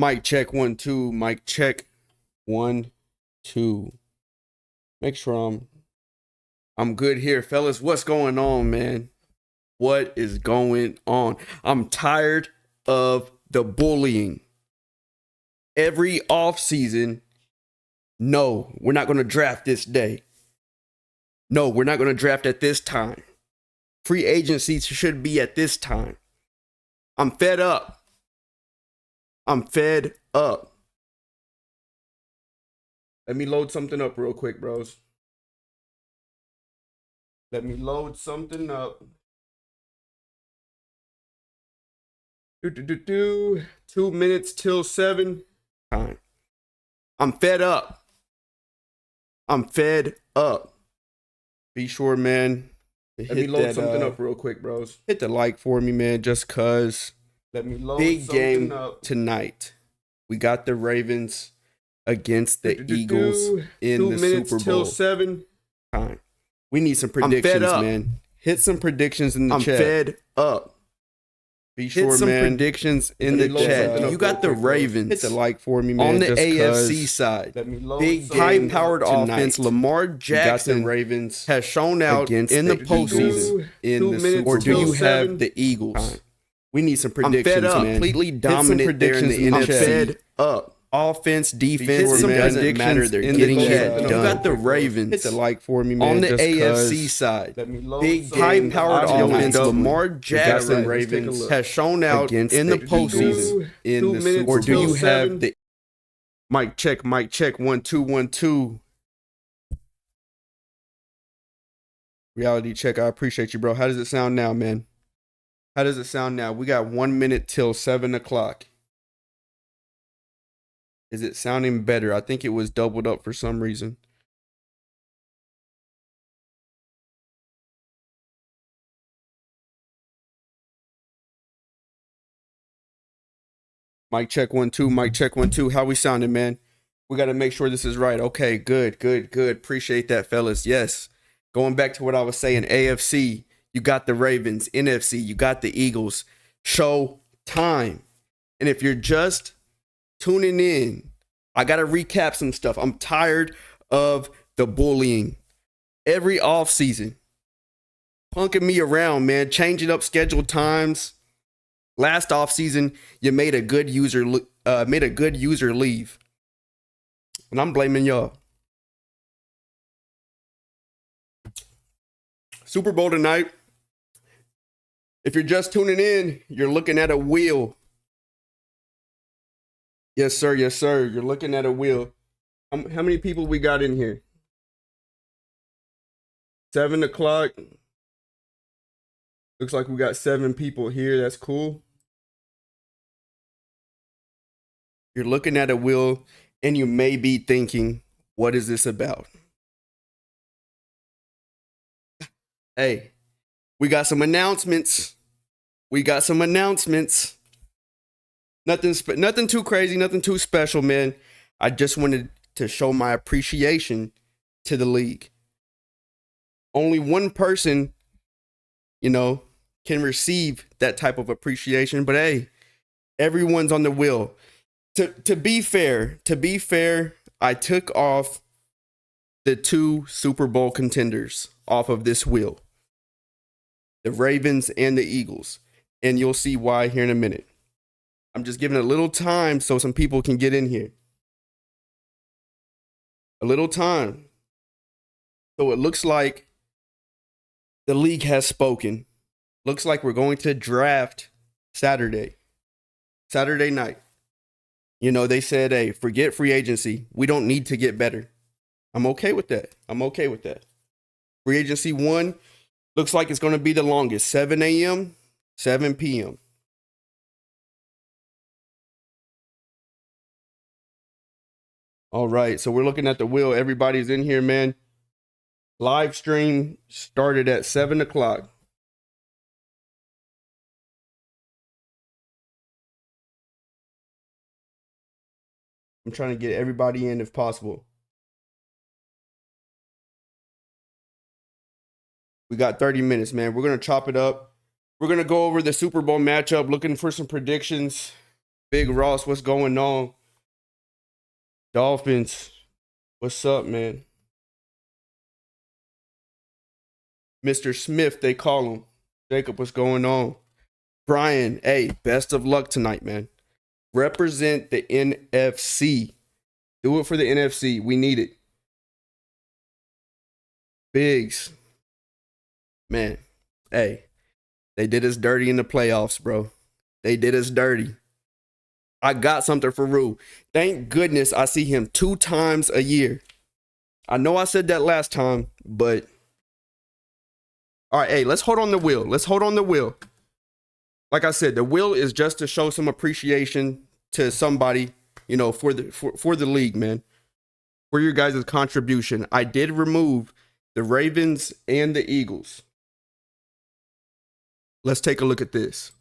Mic check 1 2. Mic check 1 2. Make sure I'm good here, fellas. What's going on, man? What is going on? I'm tired of the bullying. Every offseason, no, we're not going to draft this day. No, we're not going to draft at this time. Free agency should be at this time. I'm fed up. I'm fed up. Let me load something up real quick, bros. Let me load something up. 2 minutes till 7. Time. I'm fed up. I'm fed up. Be sure, man. Let me load something up real quick, bros. Hit the like for me, man, just cause. Let me load big game up tonight. We got the Ravens against the Eagles in the Super Bowl. 2 minutes till 7. Time. We need some predictions, man. Hit some predictions in the chat. I'm fed up. Be sure, hit some predictions in the chat. You got the Ravens. Hit the like for me, man. On the AFC side, big high-powered offense. Lamar Jackson Ravens has shown out against in the postseason. In the Super Bowl. Or do you have the Eagles? We need some predictions, man. Completely dominant predictions in the NFC. I'm fed up. Offense, defense, some doesn't matter. They're getting it done. You got the Ravens. Hit the like for me, man. On the AFC side, big high-powered offense. Lamar Jackson Ravens has shown out in the postseason. In the Super Bowl. Or do you have the mic check? Mic check 1 2 1 2. Reality check. I appreciate you, bro. How does it sound now, man? How does it sound now? We got 1 minute till 7 o'clock. Is it sounding better? I think it was doubled up for some reason. Mic check 1 2. Mic check 1 2. How we sounding, man? We got to make sure this is right. Okay, good. Appreciate that, fellas. Yes. Going back to what I was saying, AFC, you got the Ravens. NFC, you got the Eagles. Show time. And if you're just tuning in, I got to recap some stuff. I'm tired of the bullying. Every offseason, punking me around, man, changing up scheduled times. Last offseason, you made a good user leave. And I'm blaming y'all. Super Bowl tonight. If you're just tuning in, you're looking at a wheel. Yes, sir. Yes, sir. You're looking at a wheel. How many people we got in here? 7 o'clock. Looks like we got 7 people here. That's cool. You're looking at a wheel and you may be thinking, what is this about? Hey, we got some announcements. Nothing too crazy, nothing too special, man. I just wanted to show my appreciation to the league. Only one person, can receive that type of appreciation, but hey, everyone's on the wheel. To be fair, I took off the 2 Super Bowl contenders off of this wheel. The Ravens and the Eagles. And you'll see why here in a minute. I'm just giving a little time so some people can get in here. A little time. So it looks like the league has spoken. Looks like we're going to draft Saturday night. They said, hey, forget free agency. We don't need to get better. I'm okay with that. Free agency 1 looks like it's going to be the longest. 7 a.m., 7 p.m. All right, so we're looking at the wheel. Everybody's in here, man. Live stream started at 7 o'clock. I'm trying to get everybody in if possible. We got 30 minutes, man. We're going to chop it up. We're going to go over the Super Bowl matchup, looking for some predictions. Big Ross, what's going on? Dolphins, what's up, man? Mr. Smith, they call him. Jacob, what's going on? Brian, hey, best of luck tonight, man. Represent the NFC. Do it for the NFC. We need it. Biggs, man, hey, they did us dirty in the playoffs, bro. They did us dirty. I got something for Rue. Thank goodness I see him 2 times a year. I know I said that last time, but all right, hey, let's hold on the wheel. Let's hold on the wheel. Like I said, the wheel is just to show some appreciation to somebody, you know, for the league, man. For your guys' contribution. I did remove the Ravens and the Eagles. Let's take a look at this.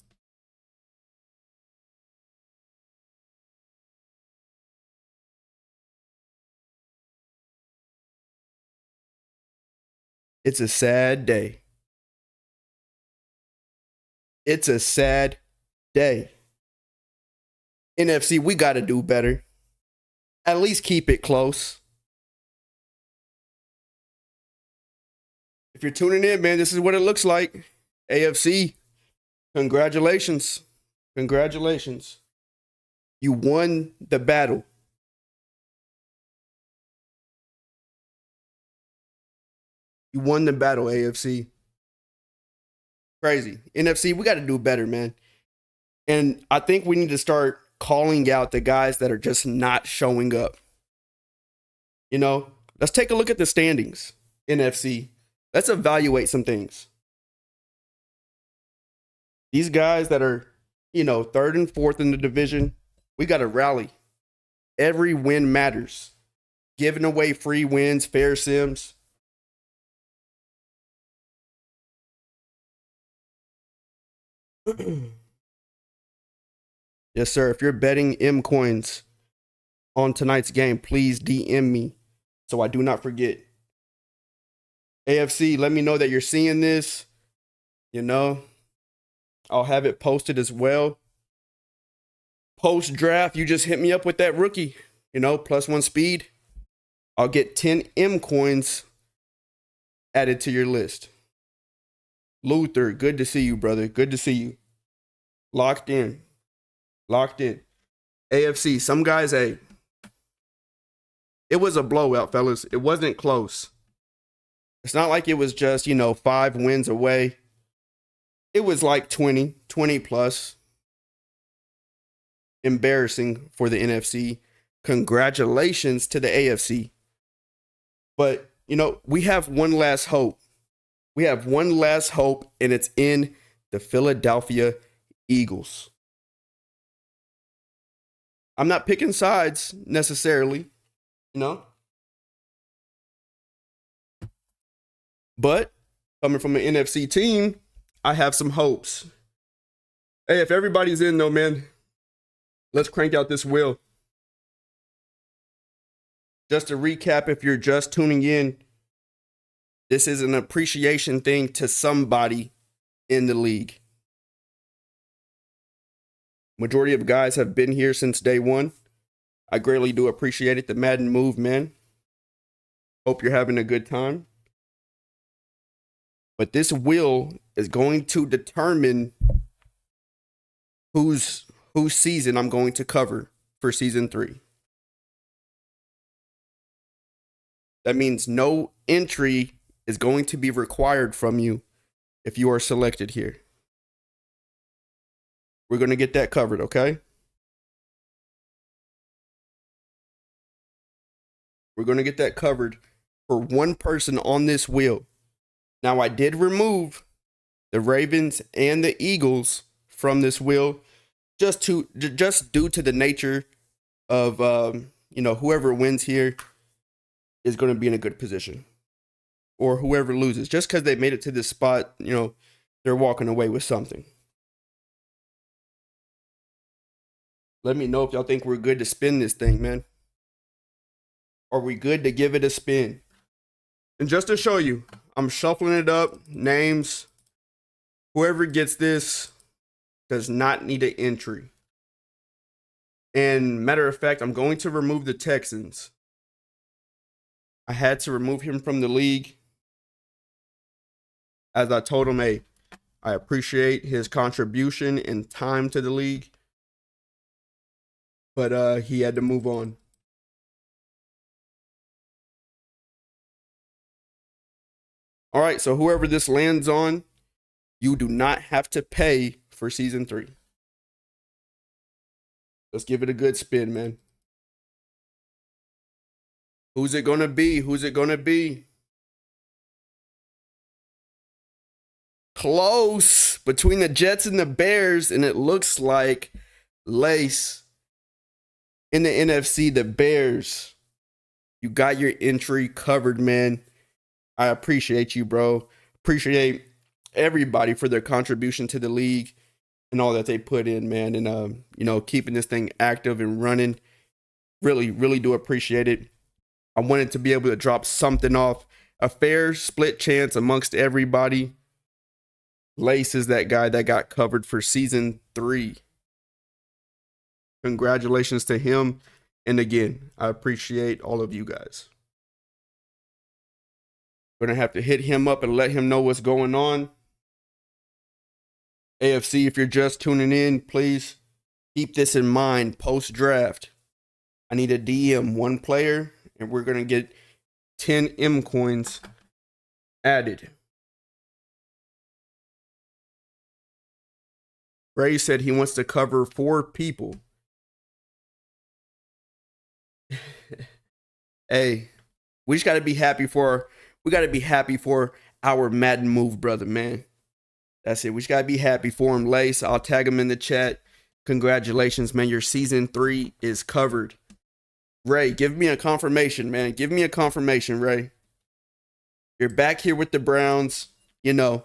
It's a sad day. It's a sad day. NFC, we got to do better. At least keep it close. If you're tuning in, man, this is what it looks like. AFC, congratulations. Congratulations. You won the battle. You won the battle, AFC. Crazy. NFC, we got to do better, man. And I think we need to start calling out the guys that are just not showing up. You know, let's take a look at the standings, NFC. Let's evaluate some things. These guys that are, you know, 3rd and 4th in the division, we got to rally. Every win matters. Giving away free wins, fair sims. Yes, sir. If you're betting M coins on tonight's game, please DM me so I do not forget. AFC, let me know that you're seeing this. You know, I'll have it posted as well. Post draft, you just hit me up with that rookie, you know, +1 speed. I'll get 10 M coins added to your list. Luther, good to see you, brother. Good to see you. Locked in. Locked in. AFC, some guys, hey, it was a blowout, fellas. It wasn't close. It's not like it was just, you know, 5 wins away. It was like 20 plus. Embarrassing for the NFC. Congratulations to the AFC. But, you know, we have one last hope. We have one last hope, and it's in the Philadelphia Eagles. I'm not picking sides necessarily, you know. But coming from an NFC team, I have some hopes. Hey, if everybody's in though, man, let's crank out this wheel. Just to recap, if you're just tuning in, this is an appreciation thing to somebody in the league. Majority of guys have been here since day one. I greatly do appreciate it. The Madden move, man. Hope you're having a good time. But this wheel is going to determine whose season I'm going to cover for season 3. That means no entry is going to be required from you if you are selected here. We're going to get that covered, okay? We're going to get that covered for one person on this wheel. Now, I did remove the Ravens and the Eagles from this wheel just due to the nature of, you know, whoever wins here is going to be in a good position. Or whoever loses. Just because they made it to this spot, you know, they're walking away with something. Let me know if y'all think we're good to spin this thing, man. Are we good to give it a spin? And just to show you, I'm shuffling it up. Names. Whoever gets this does not need an entry. And matter of fact, I'm going to remove the Texans. I had to remove him from the league. As I told him, hey, I appreciate his contribution and time to the league. But he had to move on. All right, so whoever this lands on, you do not have to pay for season 3. Let's give it a good spin, man. Who's it gonna be? Who's it gonna be? Close between the Jets and the Bears, and it looks like Lace in the NFC, the Bears. You got your entry covered, man. I appreciate you, bro. Appreciate everybody for their contribution to the league and all that they put in, man. And, keeping this thing active and running. Really, really do appreciate it. I wanted to be able to drop something off. A fair split chance amongst everybody. Lace is that guy that got covered for season 3. Congratulations to him. And again, I appreciate all of you guys. We're going to have to hit him up and let him know what's going on. AFC, if you're just tuning in, please keep this in mind post-draft. I need a DM, 1 player, and we're going to get 10 M coins added. Ray said he wants to cover 4 people. Hey, we just got to be happy for our Madden move, brother, man. That's it. We just got to be happy for him, Lace. I'll tag him in the chat. Congratulations, man. Your season 3 is covered. Ray, give me a confirmation, man. Give me a confirmation, Ray. You're back here with the Browns. A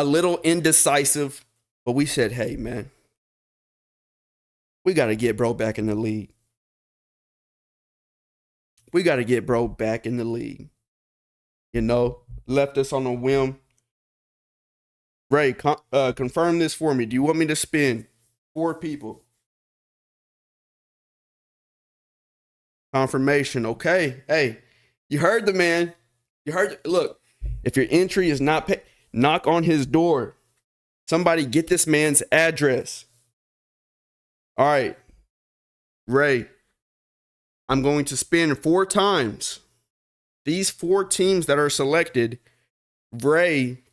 little indecisive, but we said, hey, man, we got to get bro back in the league. We got to get bro back in the league. Left us on a whim. Ray, confirm this for me. Do you want me to spin 4 people? Confirmation. Okay. Hey, you heard the man. Look, if your entry is not paid, knock on his door. Somebody get this man's address. All right. Ray, I'm going to spin 4 times. These 4 teams that are selected,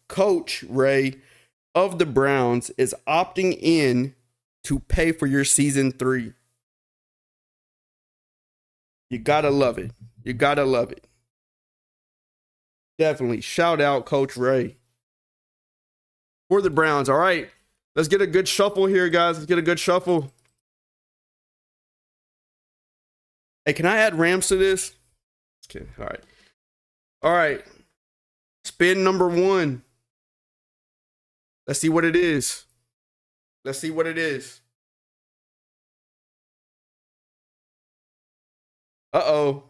Coach Ray of the Browns is opting in to pay for your season 3. You gotta love it. You gotta love it. Definitely. Shout out Coach Ray for the Browns. All right. Let's get a good shuffle here, guys. Let's get a good shuffle. Hey, can I add Rams to this? Okay. All right. All right. Spin number 1. Let's see what it is. Let's see what it is. Uh-oh.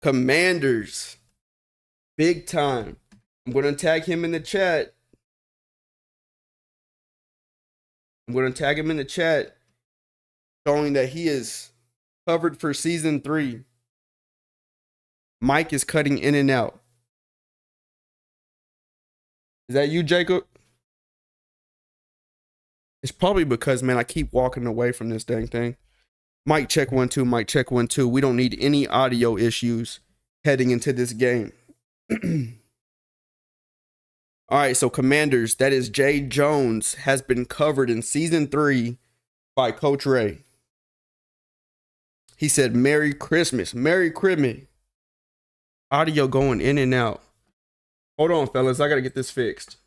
Commanders. Big time. I'm going to tag him in the chat. Showing that he is covered for season 3. Mike is cutting in and out. Is that you, Jacob? It's probably because, man, I keep walking away from this dang thing. Mic check 1 2. Mic check 1 2. We don't need any audio issues heading into this game. All right, so Commanders, that is Jay Jones, has been covered in season 3 by Coach Ray. He said, Merry Christmas. Merry Christmas. Audio going in and out. Hold on, fellas. I got to get this fixed.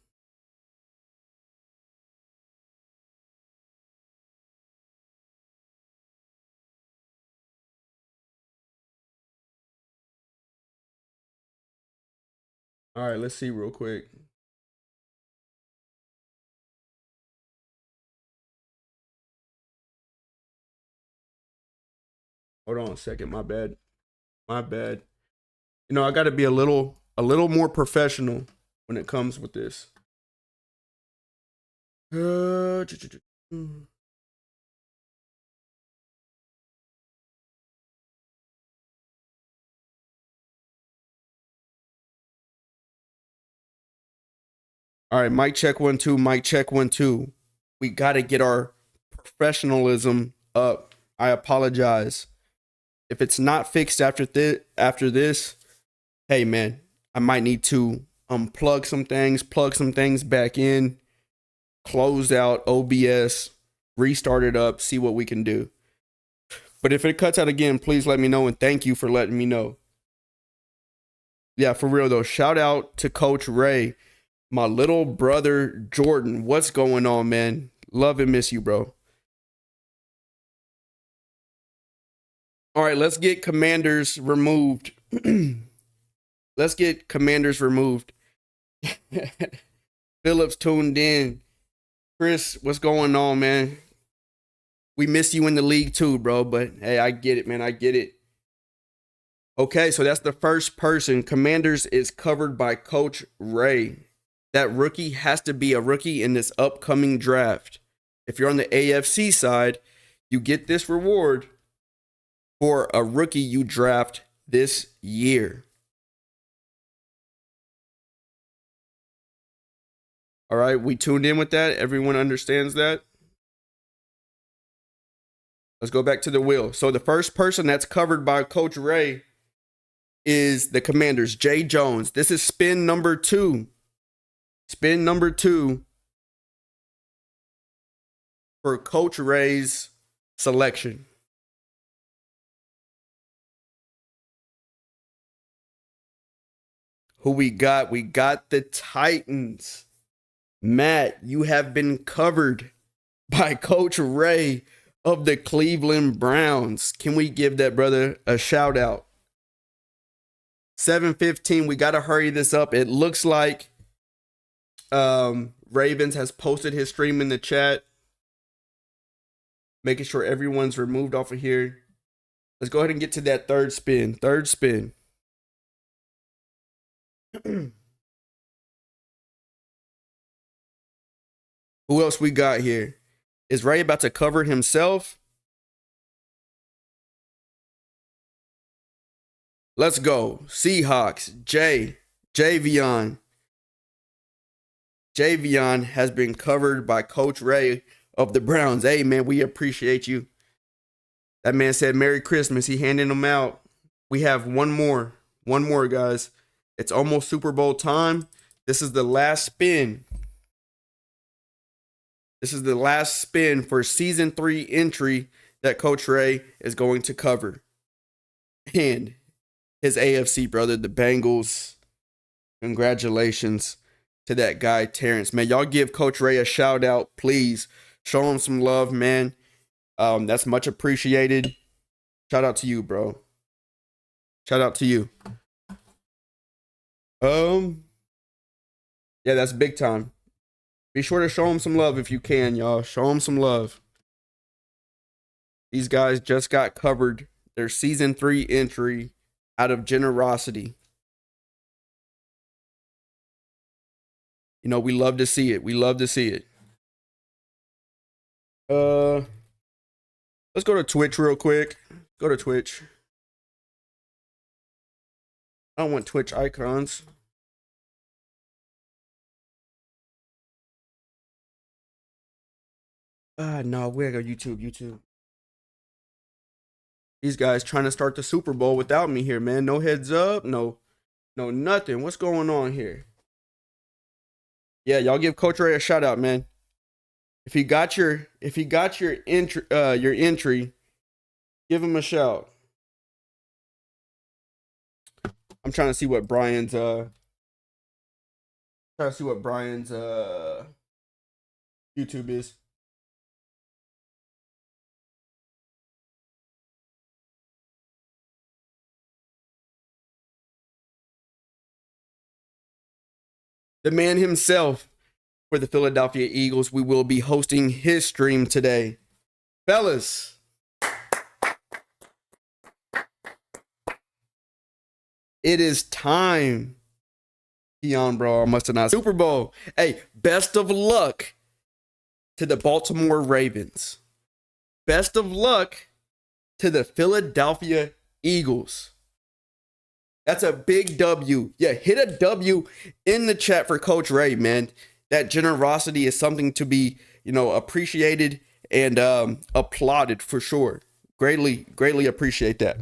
All right, let's see real quick. Hold on a second. My bad. My bad. I got to be a little more professional when it comes with this. All right, mic check 1 2, mic check 1 2. We got to get our professionalism up. I apologize if it's not fixed after this. Hey man, I might need to unplug some things, plug some things back in, close out OBS, restart it up, see what we can do. But if it cuts out again, please let me know, and thank you for letting me know. Yeah, for real though, shout out to Coach Ray, my little brother Jordan. What's going on, man? Love and miss you, bro. All right, let's get Commanders removed. Let's get Commanders removed. Phillips tuned in. Chris, what's going on, man? We miss you in the league too, bro. But hey, I get it, man. I get it. Okay, so that's the first person. Commanders is covered by Coach Ray. That rookie has to be a rookie in this upcoming draft. If you're on the AFC side, you get this reward for a rookie you draft this year. All right, we tuned in with that. Everyone understands that. Let's go back to the wheel. So the first person that's covered by Coach Ray is the Commanders, Jay Jones. This is spin number 2. Spin number 2 for Coach Ray's selection. Who we got? We got the Titans. Matt, you have been covered by Coach Ray of the Cleveland Browns. Can we give that brother a shout out? 7:15. We got to hurry this up. It looks like Ravens has posted his stream in the chat. Making sure everyone's removed off of here. Let's go ahead and get to that third spin. Third spin. Who else we got here? Is Ray about to cover himself? Let's go. Seahawks. Javion. Javion has been covered by Coach Ray of the Browns. Hey, man, we appreciate you. That man said Merry Christmas. He handing them out. We have one more. One more, guys. It's almost Super Bowl time. This is the last spin. This is the last spin for season 3 entry that Coach Ray is going to cover. And his AFC brother, the Bengals. Congratulations to that guy, Terrence. Man, y'all give Coach Ray a shout out, please. Show him some love, man. That's much appreciated. Shout out to you, bro. Shout out to you. Yeah, that's big time. Be sure to show them some love if you can, y'all. Show them some love. These guys just got covered their season 3 entry out of generosity. You know, we love to see it. We love to see it. Let's go to Twitch real quick. Go to Twitch. I don't want Twitch icons. No, we gotta go YouTube. These guys trying to start the Super Bowl without me here, man. No heads up, no nothing. What's going on here? Yeah, y'all give Coach Ray a shout out, man. If he got your entry, give him a shout. I'm trying to see what Brian's YouTube is. The man himself for the Philadelphia Eagles. We will be hosting his stream today. Fellas. It is time. Keon, bro, I must have not. Super Bowl. Hey, best of luck to the Baltimore Ravens. Best of luck to the Philadelphia Eagles. That's a big W. Yeah, hit a W in the chat for Coach Ray, man. that generosity is something to be, appreciated and applauded for sure. Greatly appreciate that.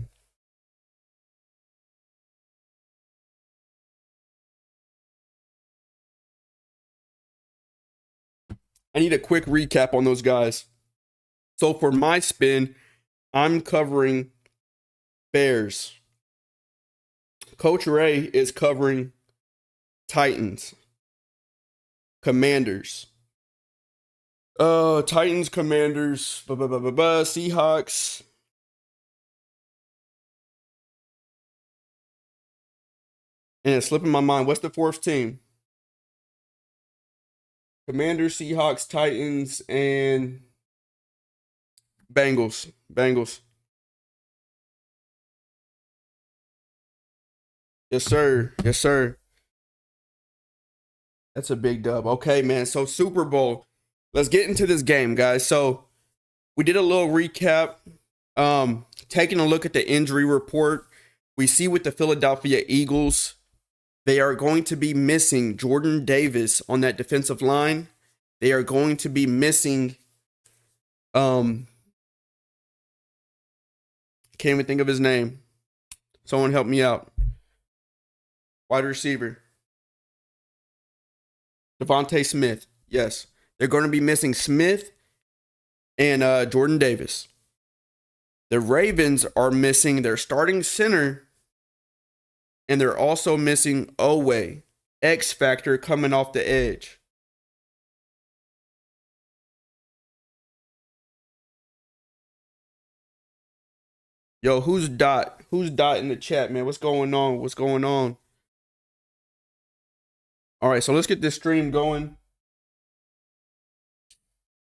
I need a quick recap on those guys. So for my spin, I'm covering Bears. Coach Ray is covering Titans. Commanders. Titans, Commanders, Seahawks. And it's slipping my mind. What's the fourth team? Commanders, Seahawks, Titans, and Bengals. Yes, sir. Yes, sir. That's a big dub. Okay, man. So Super Bowl. Let's get into this game, guys. So we did a little recap. Taking a look at the injury report, we see with the Philadelphia Eagles, they are going to be missing Jordan Davis on that defensive line. They are going to be missing, can't even think of his name. Someone help me out. Wide receiver. Devontae Smith. Yes. They're going to be missing Smith and Jordan Davis. The Ravens are missing their starting center, and they're also missing Owe, X Factor coming off the edge. Yo, who's Dot? Who's Dot in the chat, man? What's going on? All right, so let's get this stream going.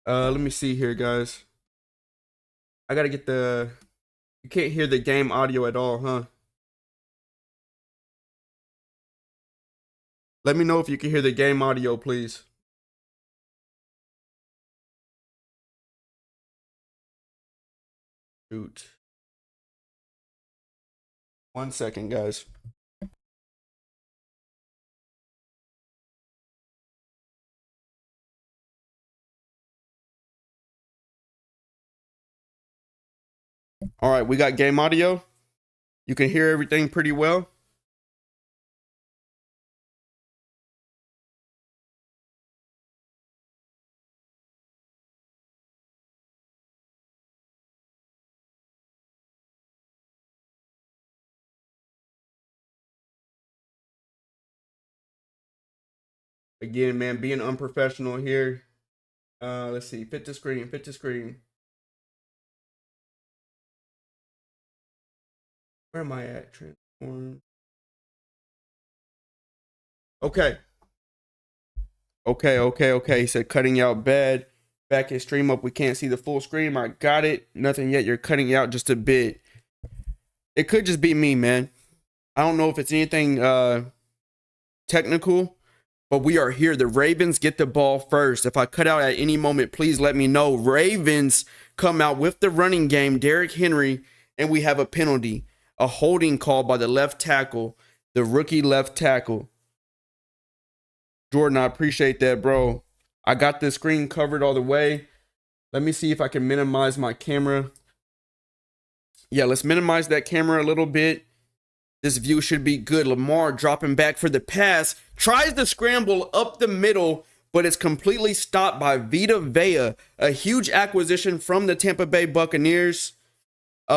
Let me see here, guys. I gotta get you can't hear the game audio at all, huh? Let me know if you can hear the game audio, please. Shoot. 1 second, guys. All right, we got game audio. You can hear everything pretty well. Again, man, being unprofessional here. Let's see. Fit the screen. Where am I at? Transform. Okay. He said cutting out bad. Back his stream up. We can't see the full screen. I got it. Nothing yet. You're cutting out just a bit. It could just be me, man. I don't know if it's anything technical, but we are here. The Ravens get the ball first. If I cut out at any moment, please let me know. Ravens come out with the running game, Derrick Henry, and we have a penalty. A holding call by the left tackle, the rookie left tackle. Jordan, I appreciate that, bro. I got the screen covered all the way. Let me see if I can minimize my camera. Yeah, let's minimize that camera a little bit. This view should be good. Lamar dropping back for the pass. Tries to scramble up the middle, but it's completely stopped by Vita Vea. A huge acquisition from the Tampa Bay Buccaneers. A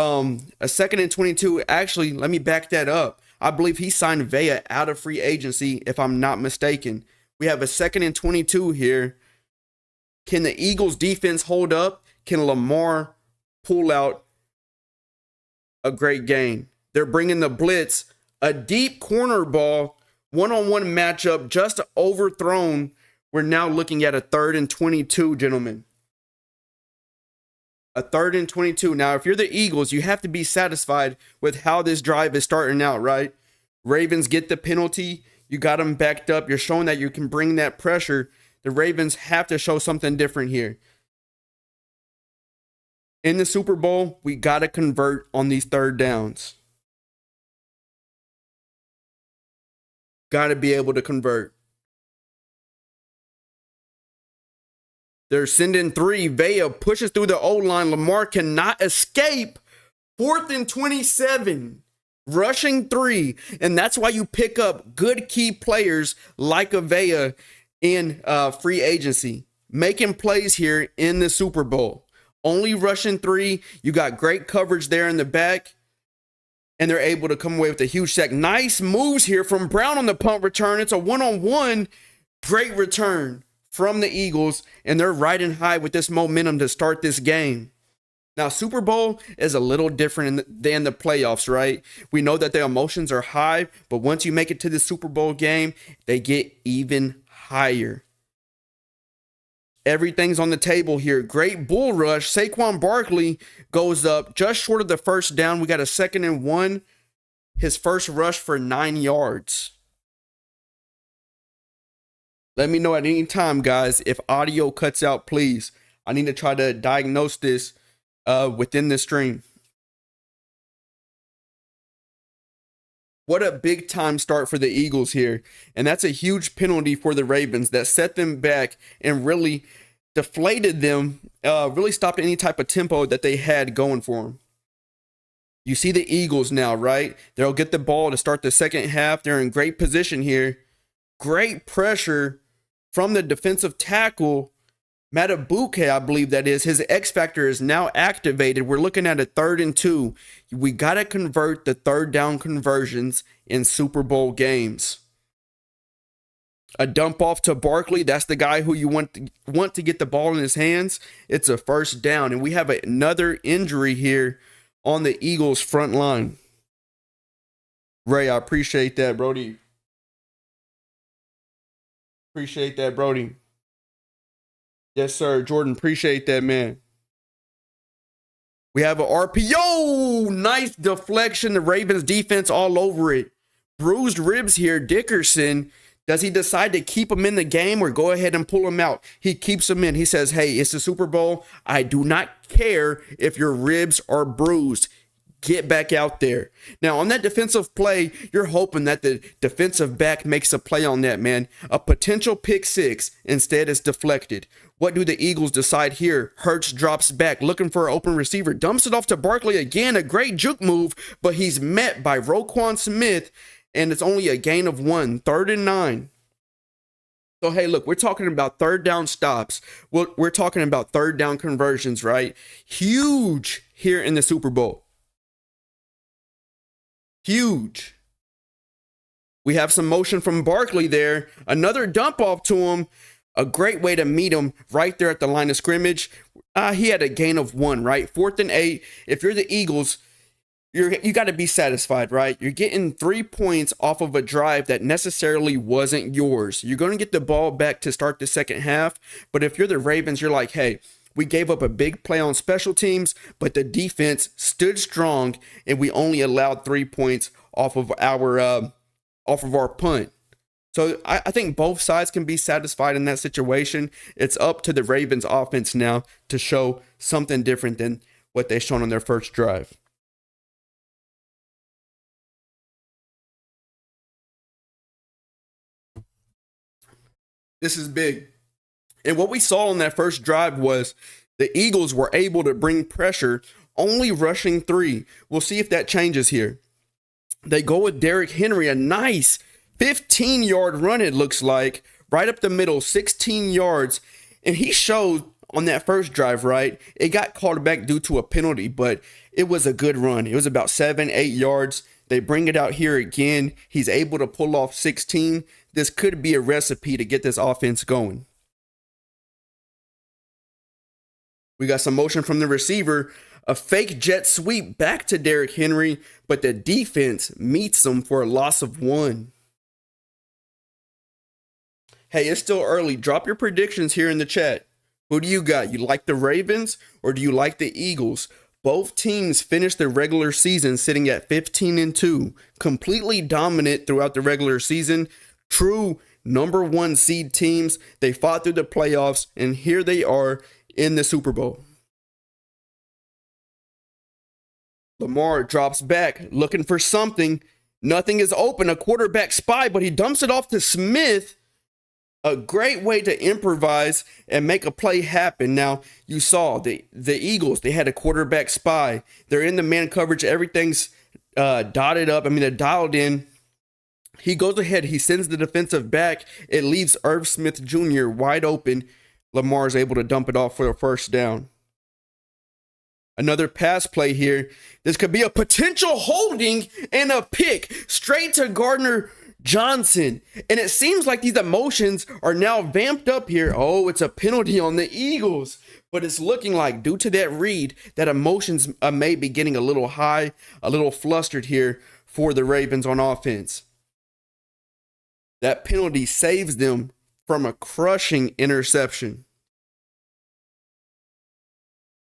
2nd and 22. Actually, let me back that up. I believe he signed Vea out of free agency, if I'm not mistaken. We have a 2nd and 22 here. Can the Eagles defense hold up? Can Lamar pull out a great game? They're bringing the blitz, a deep corner ball, one-on-one matchup, just overthrown. We're now looking at a 3rd and 22, gentlemen. A 3rd and 22. Now, if you're the Eagles, you have to be satisfied with how this drive is starting out, right? Ravens get the penalty. You got them backed up. You're showing that you can bring that pressure. The Ravens have to show something different here. In the Super Bowl, we got to convert on these 3rd downs. Got to be able to convert. They're sending 3. Vea pushes through the O-line. Lamar cannot escape. 4th and 27. Rushing 3. And that's why you pick up good key players like a Vea in free agency. Making plays here in the Super Bowl. Only rushing 3. You got great coverage there in the back. And they're able to come away with a huge sack. Nice moves here from Brown on the punt return. It's a one-on-one. Great return from the Eagles. And they're riding high with this momentum to start this game. Now, Super Bowl is a little different than the playoffs, right? We know that the emotions are high. But once you make it to the Super Bowl game, they get even higher. Everything's on the table here. Great bull rush. Saquon Barkley goes up just short of the first down. We got a 2nd and 1. His first rush for 9 yards. Let me know at any time, guys, if audio cuts out, please. I need to try to diagnose this within the stream. What a big time start for the Eagles here. And that's a huge penalty for the Ravens that set them back and really deflated them, really stopped any type of tempo that they had going for them. You see the Eagles now, right? They'll get the ball to start the second half. They're in great position here. Great pressure from the defensive tackle. Matabuke, I believe that is. His X factor is now activated. We're looking at a 3rd and 2. We got to convert the 3rd down conversions in Super Bowl games. A dump off to Barkley. That's the guy who you want to get the ball in his hands. It's a 1st down. And we have another injury here on the Eagles front line. Ray, I appreciate that, Brody. Appreciate that, Brody. Yes, sir. Jordan, appreciate that, man. We have an RPO. Nice deflection. The Ravens defense all over it. Bruised ribs here. Dickerson. Does he decide to keep him in the game or go ahead and pull him out? He keeps him in. He says, hey, it's the Super Bowl. I do not care if your ribs are bruised. Get back out there. Now, on that defensive play, you're hoping that the defensive back makes a play on that, man. A potential pick 6. Instead, it's deflected. What do the Eagles decide here? Hurts drops back, looking for an open receiver. Dumps it off to Barkley again. A great juke move, but he's met by Roquan Smith, and it's only a gain of 1. 3rd and 9. So, hey, look, we're talking about 3rd down stops. We're talking about 3rd down conversions, right? Huge here in the Super Bowl. Huge. We have some motion from Barkley there. Another dump off to him. A great way to meet him right there at the line of scrimmage. He had a gain of 1, right? 4th and 8. If you're the Eagles, you got to be satisfied, right? You're getting 3 points off of a drive that necessarily wasn't yours. You're going to get the ball back to start the second half. But if you're the Ravens, you're like, hey, we gave up a big play on special teams, but the defense stood strong, and we only allowed 3 points off of our punt. So I think both sides can be satisfied in that situation. It's up to the Ravens offense now to show something different than what they've shown on their first drive. This is big. And what we saw on that first drive was the Eagles were able to bring pressure, only rushing 3. We'll see if that changes here. They go with Derrick Henry, a nice 15-yard run, it looks like, right up the middle, 16 yards. And he showed on that first drive, right? It got called back due to a penalty, but it was a good run. It was about 7-8 yards. They bring it out here again. He's able to pull off 16. This could be a recipe to get this offense going. We got some motion from the receiver. A fake jet sweep back to Derrick Henry, but the defense meets him for a loss of 1. Hey, it's still early. Drop your predictions here in the chat. Who do you got? You like the Ravens or do you like the Eagles? Both teams finished their regular season sitting at 15-2, completely dominant throughout the regular season. True number 1 seed teams. They fought through the playoffs, and here they are in the Super Bowl. Lamar drops back, looking for something. Nothing is open. A quarterback spy, but he dumps it off to Smith. A great way to improvise and make a play happen. Now, you saw the Eagles, they had a quarterback spy. They're in the man coverage. Everything's dotted up. I mean, they're dialed in. He goes ahead. He sends the defensive back. It leaves Irv Smith Jr. wide open. Lamar is able to dump it off for a first down. Another pass play here. This could be a potential holding and a pick straight to Gardner Johnson. And it seems like these emotions are now vamped up here. Oh, it's a penalty on the Eagles. But it's looking like, due to that read, that emotions may be getting a little high, a little flustered here for the Ravens on offense. That penalty saves them from a crushing interception.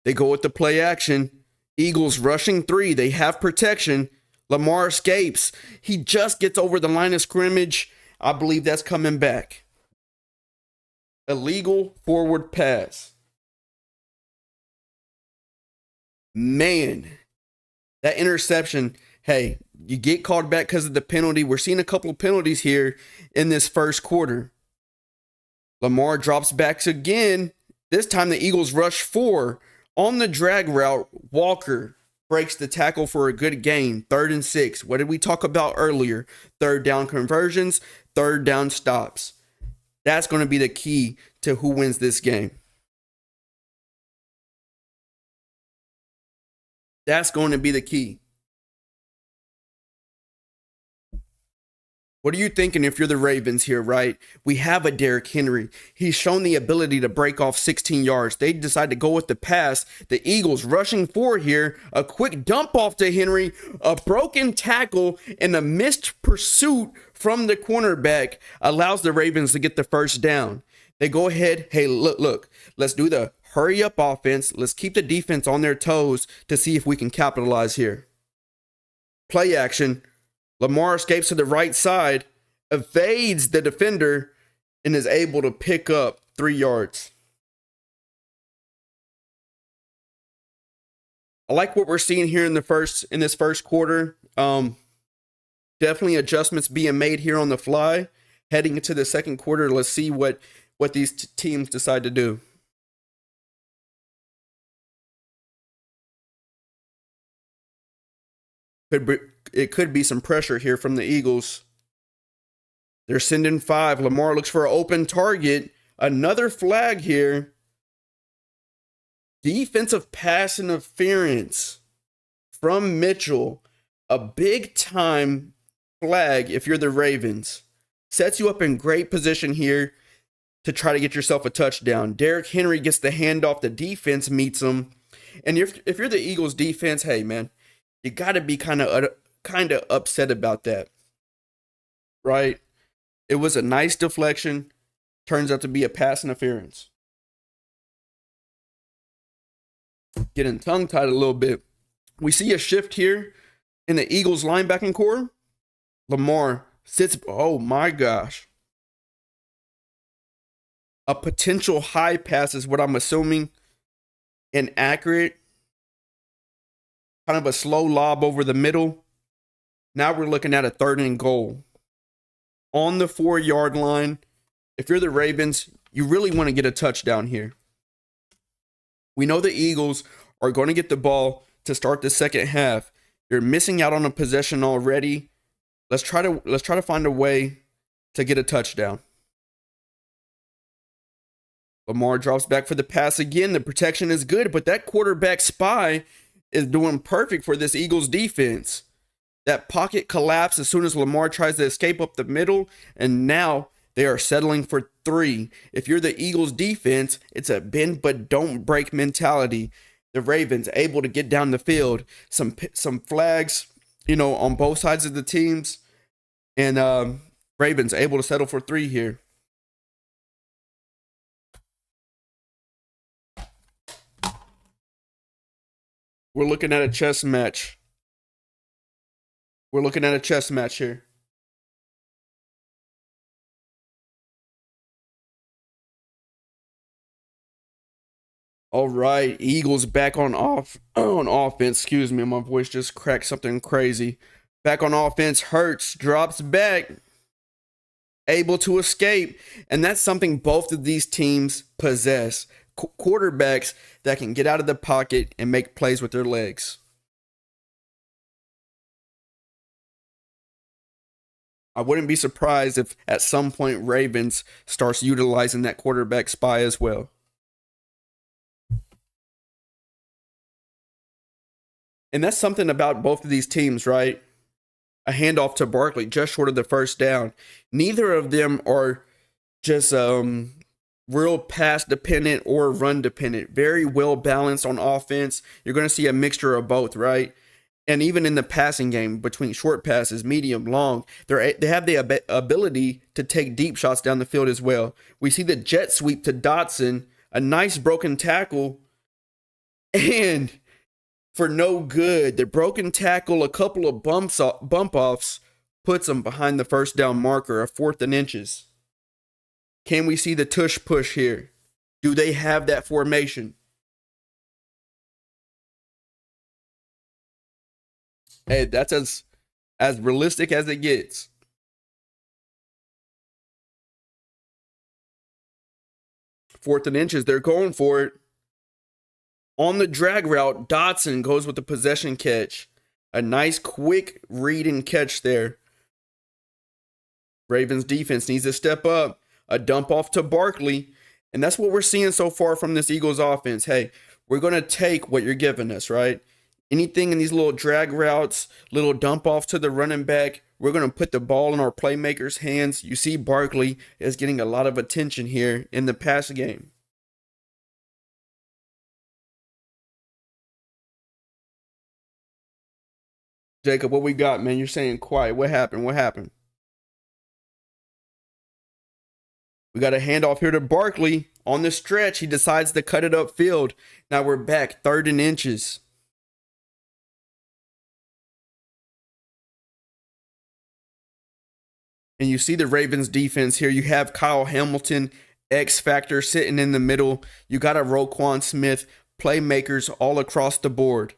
They go with the play action. Eagles rushing 3. They have protection. Lamar escapes. He just gets over the line of scrimmage. I believe that's coming back. Illegal forward pass. Man, that interception, hey, you get called back because of the penalty. We're seeing a couple of penalties here in this first quarter. Lamar drops back again. This time the Eagles rush 4. On the drag route, Walker breaks the tackle for a good gain. 3rd and 6. What did we talk about earlier? 3rd down conversions, 3rd down stops. That's going to be the key to who wins this game. That's going to be the key. What are you thinking if you're the Ravens here, right? We have a Derrick Henry. He's shown the ability to break off 16 yards. They decide to go with the pass. The Eagles rushing 4 here. A quick dump off to Henry. A broken tackle and a missed pursuit from the cornerback allows the Ravens to get the first down. They go ahead. Hey, look. Let's do the hurry up offense. Let's keep the defense on their toes to see if we can capitalize here. Play action. Lamar escapes to the right side, evades the defender, and is able to pick up 3 yards. I like what we're seeing here in this first quarter. Definitely adjustments being made here on the fly. Heading into the second quarter, let's see what these teams decide to do. It could be some pressure here from the Eagles. They're sending 5. Lamar looks for an open target. Another flag here. Defensive pass interference from Mitchell. A big time flag if you're the Ravens. Sets you up in great position here to try to get yourself a touchdown. Derrick Henry gets the handoff. The defense meets him. And if you're the Eagles defense, hey, man, you got to be kind of upset about that, right? It was a nice deflection. Turns out to be a pass interference. Getting tongue-tied a little bit. We see a shift here in the Eagles linebacking core. Lamar sits. Oh, my gosh. A potential high pass is what I'm assuming. Inaccurate. Kind of a slow lob over the middle. Now we're looking at a 3rd and goal. On the 4-yard line. If you're the Ravens, you really want to get a touchdown here. We know the Eagles are going to get the ball to start the second half. You're missing out on a possession already. Let's try to find a way to get a touchdown. Lamar drops back for the pass again. The protection is good, but that quarterback spy is doing perfect for this Eagles defense. That pocket collapsed as soon as Lamar tries to escape up the middle, and now they are settling for 3. If you're the Eagles defense, it's a bend but don't break mentality. The Ravens able to get down the field. Some flags, on both sides of the teams, and Ravens able to settle for 3 here. We're looking at a chess match. We're looking at a chess match here. All right, Eagles back on offense. Excuse me, my voice just cracked something crazy. Back on offense. Hurts drops back. able to escape. And that's something both of these teams possess. Quarterbacks that can get out of the pocket and make plays with their legs. I wouldn't be surprised if at some point Ravens starts utilizing that quarterback spy as well. And that's something about both of these teams, right? A handoff to Barkley just short of the first down. Neither of them are just real pass dependent or run dependent. Very well balanced on offense. You're going to see a mixture of both, right? And even in the passing game, between short passes, medium, long, they have the ability to take deep shots down the field as well. We see the jet sweep to Dotson, a nice broken tackle, and for no good. The broken tackle, a couple of bump offs, puts them behind the first down marker, a 4th and inches. Can we see the tush push here? Do they have that formation? Hey, that's as realistic as it gets. Fourth and inches, they're going for it. On the drag route, Dotson goes with the possession catch. A nice quick read and catch there. Ravens defense needs to step up. A dump off to Barkley. And that's what we're seeing so far from this Eagles offense. Hey, we're going to take what you're giving us, right? Anything in these little drag routes, little dump off to the running back, we're going to put the ball in our playmakers' hands. You see Barkley is getting a lot of attention here in the pass game. Jacob, what we got, man? You're saying quiet. What happened? What happened? We got a handoff here to Barkley. On the stretch, he decides to cut it upfield. Now we're back, 3rd and inches. And you see the Ravens defense here. You have Kyle Hamilton, X Factor, sitting in the middle. You got a Roquan Smith, playmakers all across the board.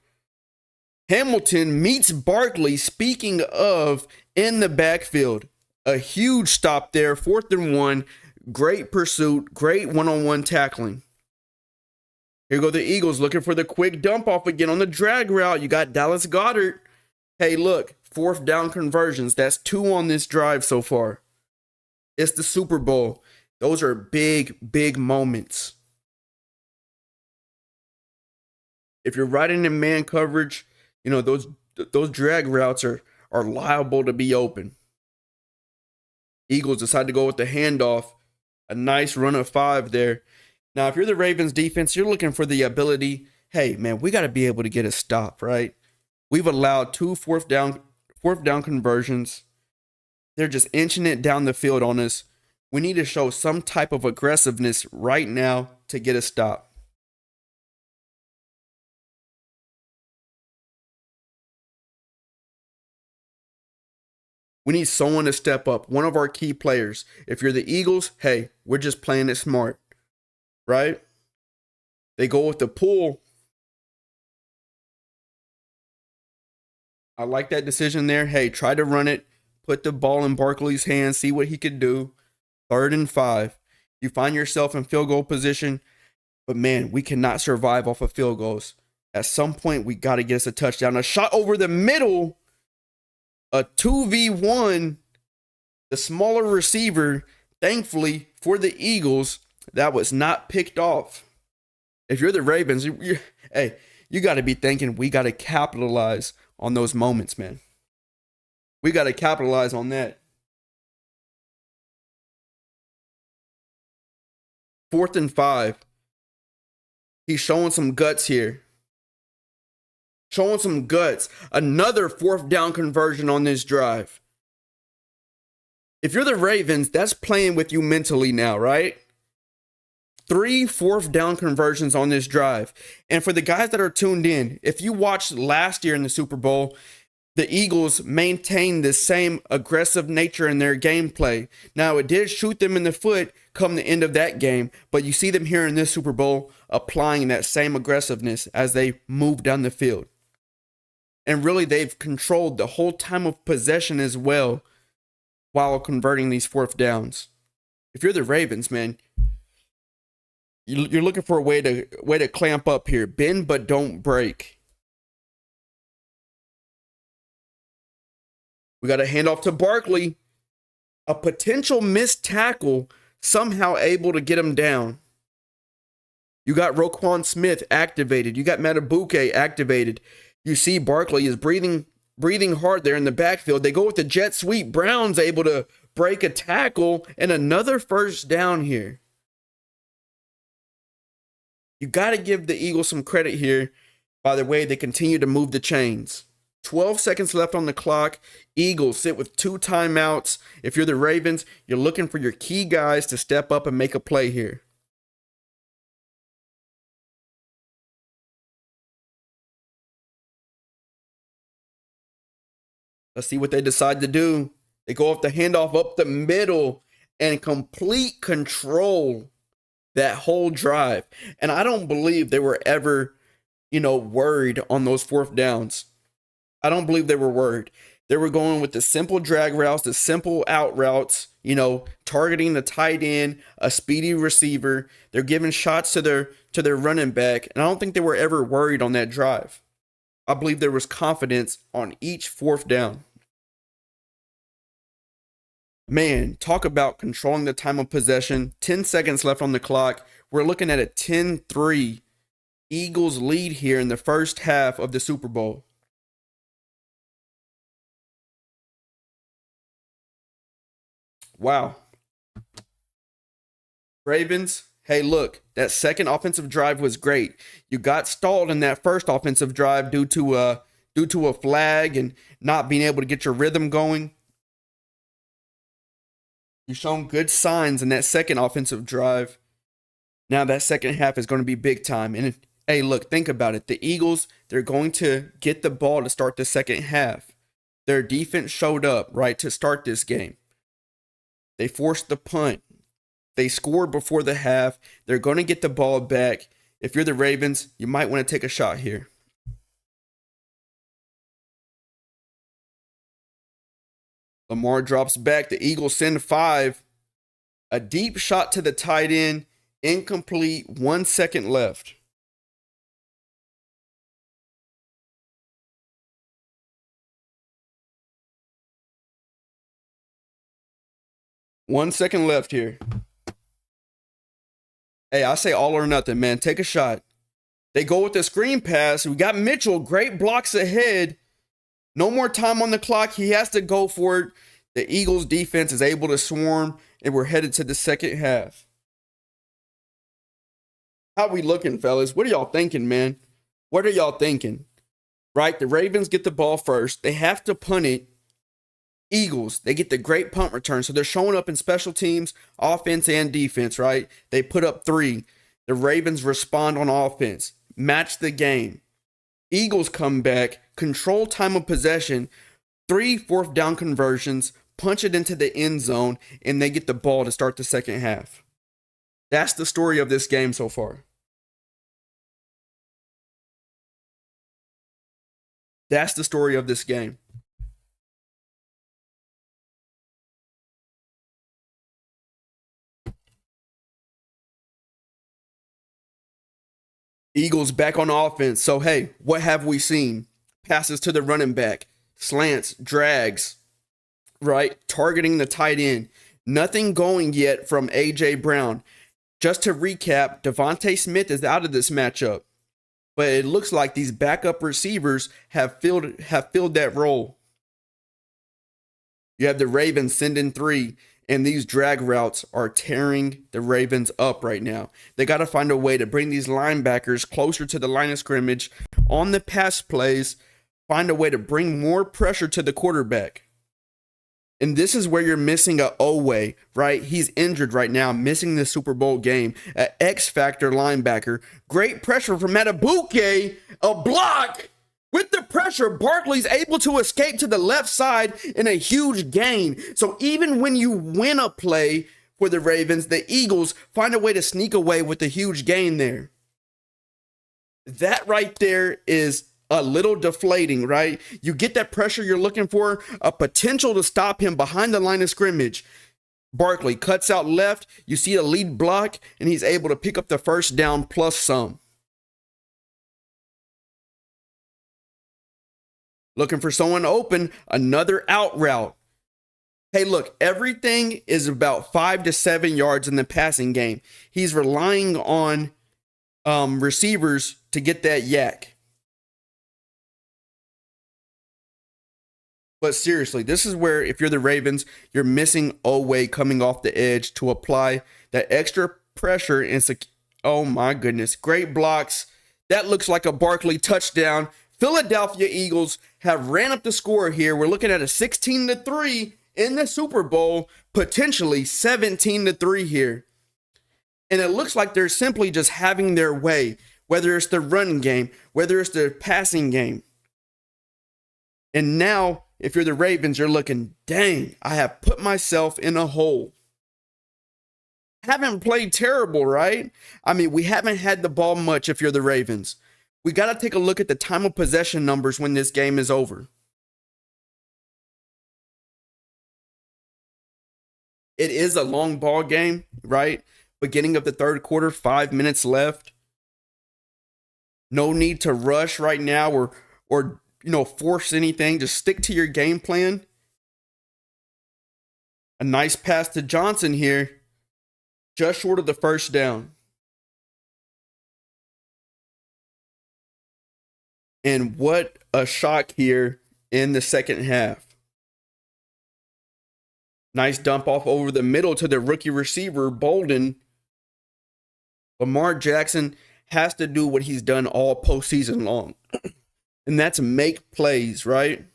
Hamilton meets Barkley, speaking of, in the backfield. A huge stop there, 4th and 1. Great pursuit, great one-on-one tackling. Here go the Eagles looking for the quick dump off again on the drag route. You got Dallas Goedert. Hey, look, 4th down conversions. That's 2 on this drive so far. It's the Super Bowl. Those are big, big moments. If you're riding in man coverage, you know, those drag routes are liable to be open. Eagles decide to go with the handoff. A nice run of 5 there. Now, if you're the Ravens defense, you're looking for the ability. Hey, man, we got to be able to get a stop, right? We've allowed 2 fourth down conversions. They're just inching it down the field on us. We need to show some type of aggressiveness right now to get a stop. We need someone to step up, one of our key players. If you're the Eagles, hey, we're just playing it smart, right? They go with the pull. I like that decision there. Hey, try to run it. Put the ball in Barkley's hands. See what he could do. 3rd and 5. You find yourself in field goal position. But, man, we cannot survive off of field goals. At some point, we got to get us a touchdown. A shot over the middle. A 2v1. The smaller receiver, thankfully, for the Eagles, that was not picked off. If you're the Ravens, you got to be thinking we got to capitalize on those moments, man. We got to capitalize on that. 4th and 5. He's showing some guts here. Showing some guts. Another 4th down conversion on this drive. If you're the Ravens, that's playing with you mentally now, right? 3 4th down conversions on this drive. And for the guys that are tuned in, if you watched last year in the Super Bowl, the Eagles maintained the same aggressive nature in their gameplay. Now, it did shoot them in the foot come the end of that game, but you see them here in this Super Bowl applying that same aggressiveness as they move down the field. And really, they've controlled the whole time of possession as well, while converting these fourth downs. If you're the Ravens, man, you're looking for a way to clamp up here. Bend but don't break. We got a handoff to Barkley. A potential missed tackle, somehow able to get him down. You got Roquan Smith activated. You got Matabuke activated. You see Barkley is breathing hard there in the backfield. They go with the jet sweep. Brown's able to break a tackle and another first down here. You got to give the Eagles some credit here. By the way, they continue to move the chains. 12 seconds left on the clock. Eagles sit with 2 timeouts. If you're the Ravens, you're looking for your key guys to step up and make a play here. Let's see what they decide to do. They go off the handoff up the middle and complete control that whole drive. And I don't believe they were ever, worried on those fourth downs. I don't believe they were worried. They were going with the simple drag routes, the simple out routes, targeting the tight end, a speedy receiver. They're giving shots to their running back. And I don't think they were ever worried on that drive. I believe there was confidence on each fourth down. Man, talk about controlling the time of possession. 10 seconds left on the clock. We're looking at a 10-3 Eagles lead here in the first half of the Super Bowl. Wow. Ravens, hey, look, that second offensive drive was great. You got stalled in that first offensive drive due to a flag and not being able to get your rhythm going. You've shown good signs in that second offensive drive. Now that second half is going to be big time. And hey, look, think about it. The Eagles, they're going to get the ball to start the second half. Their defense showed up, right, to start this game. They forced the punt. They scored before the half. They're going to get the ball back. If you're the Ravens, you might want to take a shot here. Lamar drops back. The Eagles send 5. A deep shot to the tight end. Incomplete. 1 second left. One second left here. Hey, I say all or nothing, man. Take a shot. They go with the screen pass. We got Mitchell. Great blocks ahead. No more time on the clock. He has to go for it. The Eagles defense is able to swarm, and we're headed to the second half. How we looking, fellas? What are y'all thinking, man? What are y'all thinking? Right? The Ravens get the ball first. They have to punt it. Eagles, they get the great punt return. So they're showing up in special teams, offense and defense, right? They put up 3. The Ravens respond on offense, match the game. Eagles come back, control time of possession, 3 fourth down conversions, punch it into the end zone, and they get the ball to start the second half. That's the story of this game so far. That's the story of this game. Eagles back on offense. So, hey, what have we seen? Passes to the running back, slants, drags, right? Targeting the tight end. Nothing going yet from A.J. Brown. Just to recap, Devontae Smith is out of this matchup. But it looks like these backup receivers have filled that role. You have the Ravens sending 3. And these drag routes are tearing the Ravens up right now. They got to find a way to bring these linebackers closer to the line of scrimmage on the pass plays, find a way to bring more pressure to the quarterback. And this is where you're missing a Owe, right? He's injured right now, missing the Super Bowl game. An X-Factor linebacker. Great pressure from Matabuke. A block. With the pressure, Barkley's able to escape to the left side in a huge gain. So even when you win a play for the Ravens, the Eagles find a way to sneak away with a huge gain there. That right there is a little deflating, right? You get that pressure you're looking for, a potential to stop him behind the line of scrimmage. Barkley cuts out left. You see a lead block, and he's able to pick up the first down plus some. Looking for someone open, another out route. Hey, look, everything is about 5 to 7 yards in the passing game. He's relying on receivers to get that yak. But seriously, this is where, if you're the Ravens, you're missing Oweh coming off the edge to apply that extra pressure. And oh my goodness, great blocks. That looks like a Barkley touchdown. Philadelphia Eagles have ran up the score here. We're looking at a 16-3 in the Super Bowl, potentially 17-3 here. And it looks like they're simply just having their way, whether it's the run game, whether it's the passing game. And now, if you're the Ravens, you're looking, dang, I have put myself in a hole. Haven't played terrible, right? I mean, we haven't had the ball much if you're the Ravens. We got to take a look at the time of possession numbers when this game is over. It is a long ball game, right? Beginning of the third quarter, 5 minutes left. No need to rush right now or force anything. Just stick to your game plan. A nice pass to Johnson here. Just short of the first down. And what a shock here in the second half. Nice dump off over the middle to the rookie receiver, Bolden. Lamar Jackson has to do what he's done all postseason long. And that's make plays, right?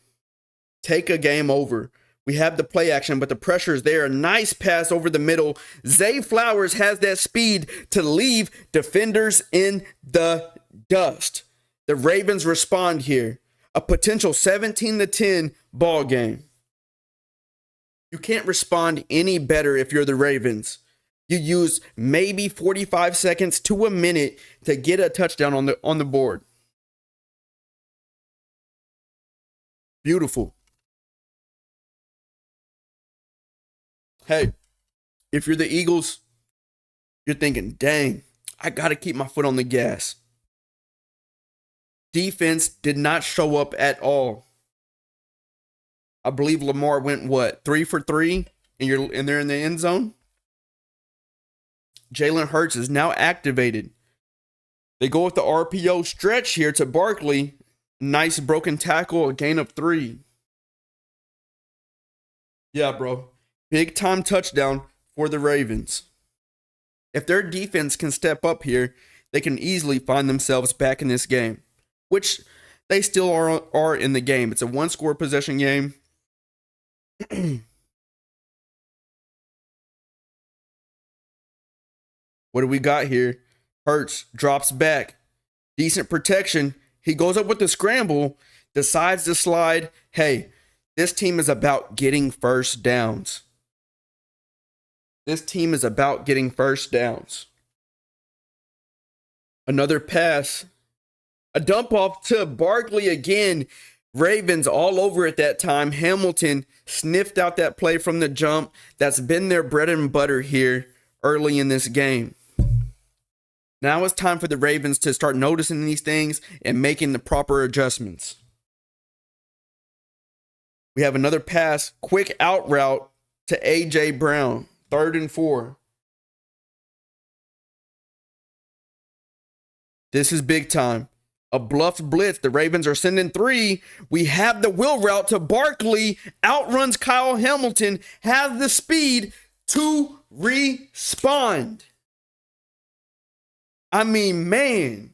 Take a game over. We have the play action, but the pressure is there. A nice pass over the middle. Zay Flowers has that speed to leave defenders in the dust. The Ravens respond here. A potential 17-10 ball game. You can't respond any better if you're the Ravens. You use maybe 45 seconds to a minute to get a touchdown on the board. Beautiful. Hey, if you're the Eagles, you're thinking, dang, I got to keep my foot on the gas. Defense did not show up at all. I believe Lamar went, 3 for 3? And they're in the end zone? Jalen Hurts is now activated. They go with the RPO stretch here to Barkley. Nice broken tackle, a gain of 3. Yeah, bro. Big time touchdown for the Ravens. If their defense can step up here, they can easily find themselves back in this game, which they still are in the game. It's a 1-score possession game. What do we got here? Hurts drops back. Decent protection. He goes up with the scramble, decides to slide. Hey, this team is about getting first downs. This team is about getting first downs. Another pass. A dump off to Barkley again. Ravens all over at that time. Hamilton sniffed out that play from the jump. That's been their bread and butter here early in this game. Now it's time for the Ravens to start noticing these things and making the proper adjustments. We have another pass, quick out route to A.J. Brown, 3rd and 4. This is big time. A bluff blitz. The Ravens are sending 3. We have the wheel route to Barkley. Outruns Kyle Hamilton. Has the speed to respond. I mean, man.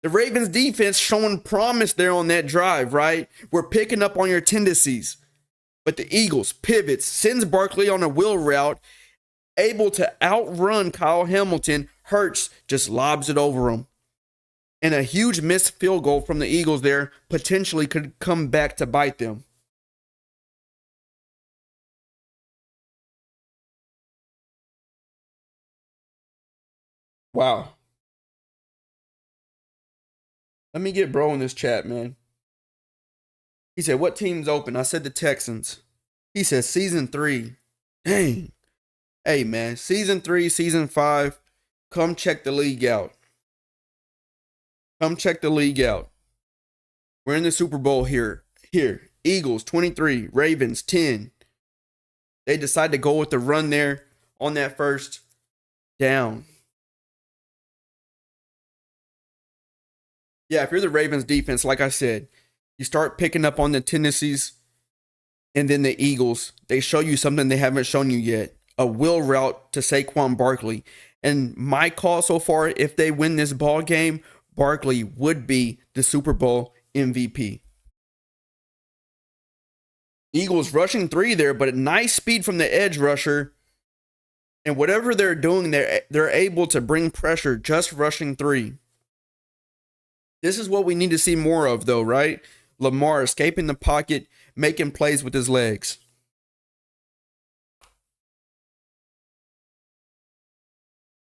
The Ravens defense showing promise there on that drive, right? We're picking up on your tendencies. But the Eagles pivots, sends Barkley on a wheel route, able to outrun Kyle Hamilton. Hurts just lobs it over him. And a huge missed field goal from the Eagles there potentially could come back to bite them. Wow. Let me get bro in this chat, man. He said, what team's open? I said the Texans. He said season 3. Dang. Hey, man, season 3, season 5. Come check the league out. Come check the league out. We're in the Super Bowl here. Here. Eagles 23, Ravens 10. They decide to go with the run there on that first down. Yeah, if you're the Ravens defense, like I said, you start picking up on the tendencies, and then the Eagles, they show you something they haven't shown you yet. A wheel route to Saquon Barkley. And my call so far, if they win this ball game, Barkley would be the Super Bowl MVP. Eagles rushing 3 there, but a nice speed from the edge rusher. And whatever they're doing, they're able to bring pressure just rushing 3. This is what we need to see more of, though, right? Lamar escaping the pocket, making plays with his legs.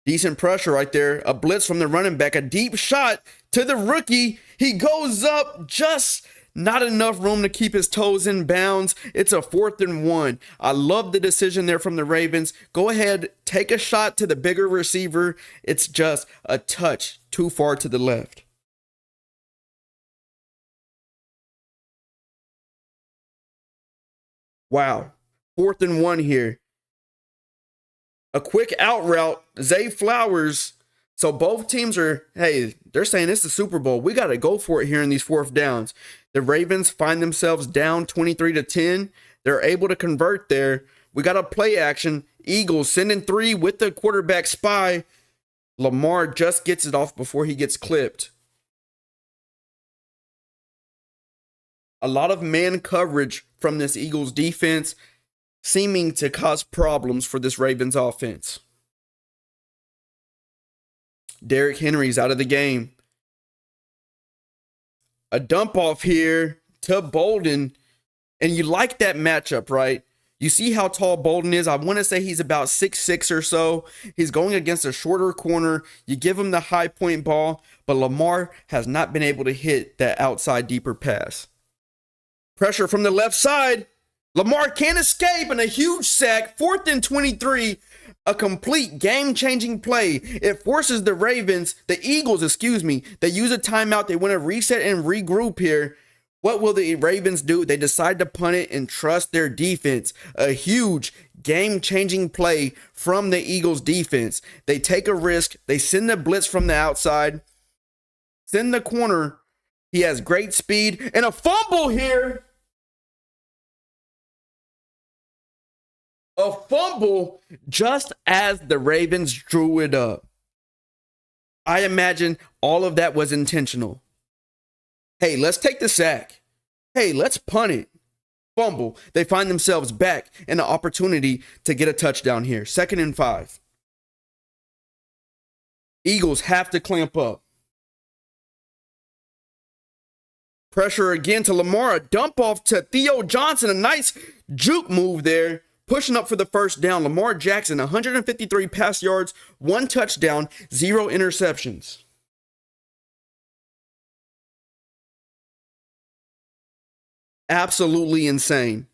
Decent pressure right there. A blitz from the running back. A deep shot to the rookie. He goes up, just not enough room to keep his toes in bounds. It's a 4th and 1. I love the decision there from the Ravens. Go ahead, take a shot to the bigger receiver. It's just a touch too far to the left. Wow. 4th and 1 here. A quick out route, Zay Flowers. So both teams are, hey, they're saying it's the Super Bowl. We got to go for it here in these 4th downs. The Ravens find themselves down 23-10. They're able to convert there. We got a play action. Eagles sending 3 with the quarterback spy. Lamar just gets it off before he gets clipped. A lot of man coverage from this Eagles defense, seeming to cause problems for this Ravens offense. Derrick Henry's out of the game. A dump off here to Bolden. And you like that matchup, right? You see how tall Bolden is. I want to say he's about 6'6" or so. He's going against a shorter corner. You give him the high point ball, but Lamar has not been able to hit that outside deeper pass. Pressure from the left side. Lamar can't escape, and a huge sack. 4th and 23. A complete game-changing play. It forces the Eagles, they use a timeout. They want to reset and regroup here. What will the Ravens do? They decide to punt it and trust their defense. A huge game-changing play from the Eagles defense. They take a risk. They send the blitz from the outside. Send the corner. He has great speed. And a fumble here. A fumble just as the Ravens drew it up. I imagine all of that was intentional. Hey, let's take the sack. Hey, let's punt it. Fumble. They find themselves back in an opportunity to get a touchdown here. 2nd and 5. Eagles have to clamp up. Pressure again to Lamar. A dump off to Theo Johnson. A nice juke move there. Pushing up for the first down. Lamar Jackson, 153 pass yards, 1 touchdown, 0 interceptions. Absolutely insane.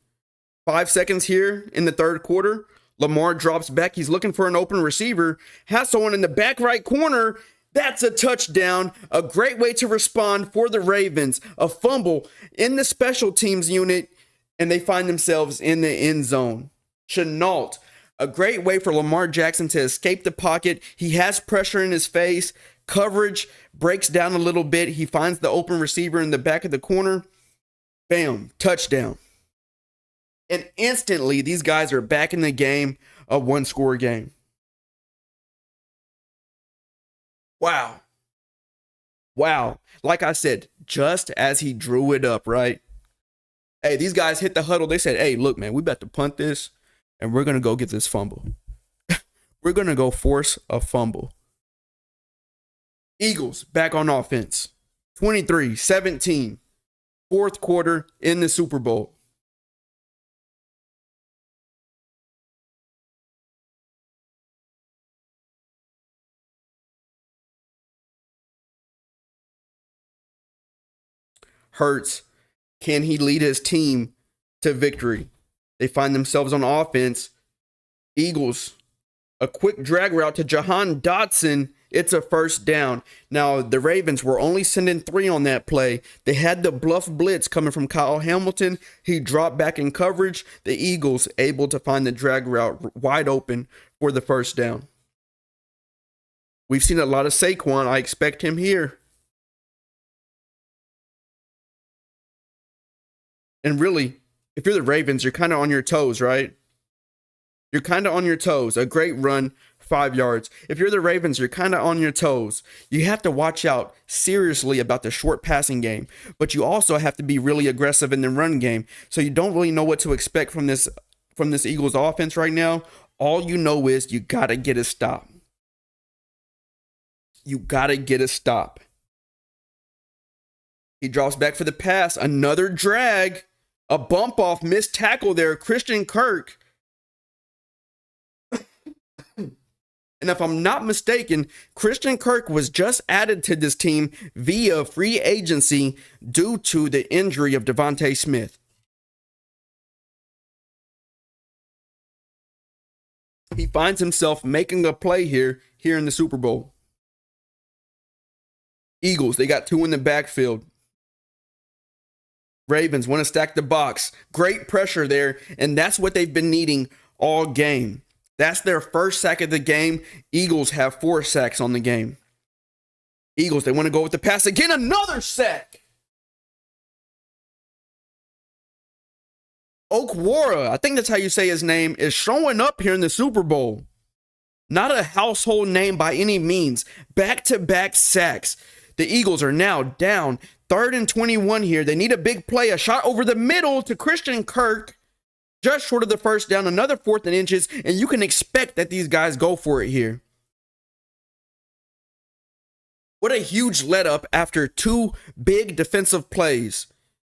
5 seconds here in the 3rd quarter. Lamar drops back. He's looking for an open receiver. Has someone in the back right corner. That's a touchdown. A great way to respond for the Ravens. A fumble in the special teams unit, and they find themselves in the end zone. Chenault, a great way for Lamar Jackson to escape the pocket. He has pressure in his face. Coverage breaks down a little bit. He finds the open receiver in the back of the corner. Bam, touchdown. And instantly, these guys are back in the game, a 1-score game. Wow. Wow. Like I said, just as he drew it up, right? Hey, these guys hit the huddle. They said, hey, look, man, we about to punt this, and we're going to go get this fumble. We're going to go force a fumble. Eagles back on offense. 23-17. 4th quarter in the Super Bowl. Hurts. Can he lead his team to victory? They find themselves on offense. Eagles, a quick drag route to Jahan Dotson. It's a first down. Now, the Ravens were only sending 3 on that play. They had the bluff blitz coming from Kyle Hamilton. He dropped back in coverage. The Eagles able to find the drag route wide open for the first down. We've seen a lot of Saquon. I expect him here. And really, if you're the Ravens, you're kind of on your toes, right? You're kind of on your toes. A great run, 5 yards. If you're the Ravens, you're kind of on your toes. You have to watch out seriously about the short passing game, but you also have to be really aggressive in the run game. So you don't really know what to expect from this Eagles offense right now. All you know is you got to get a stop. You got to get a stop. He drops back for the pass. Another drag. A bump off, missed tackle there. Christian Kirk. And if I'm not mistaken, Christian Kirk was just added to this team via free agency due to the injury of Devontae Smith. He finds himself making a play here in the Super Bowl. Eagles, they got 2 in the backfield. Ravens want to stack the box. Great pressure there, and that's what they've been needing all game. That's their first sack of the game. Eagles have 4 sacks on the game. Eagles, they want to go with the pass again. Another sack. Okwara, I think that's how you say his name, is showing up here in the Super Bowl. Not a household name by any means. Back-to-back sacks. The Eagles are now down 3rd and 21 here. They need a big play. A shot over the middle to Christian Kirk. Just short of the first down, another 4th and inches, and you can expect that these guys go for it here. What a huge let up after 2 big defensive plays.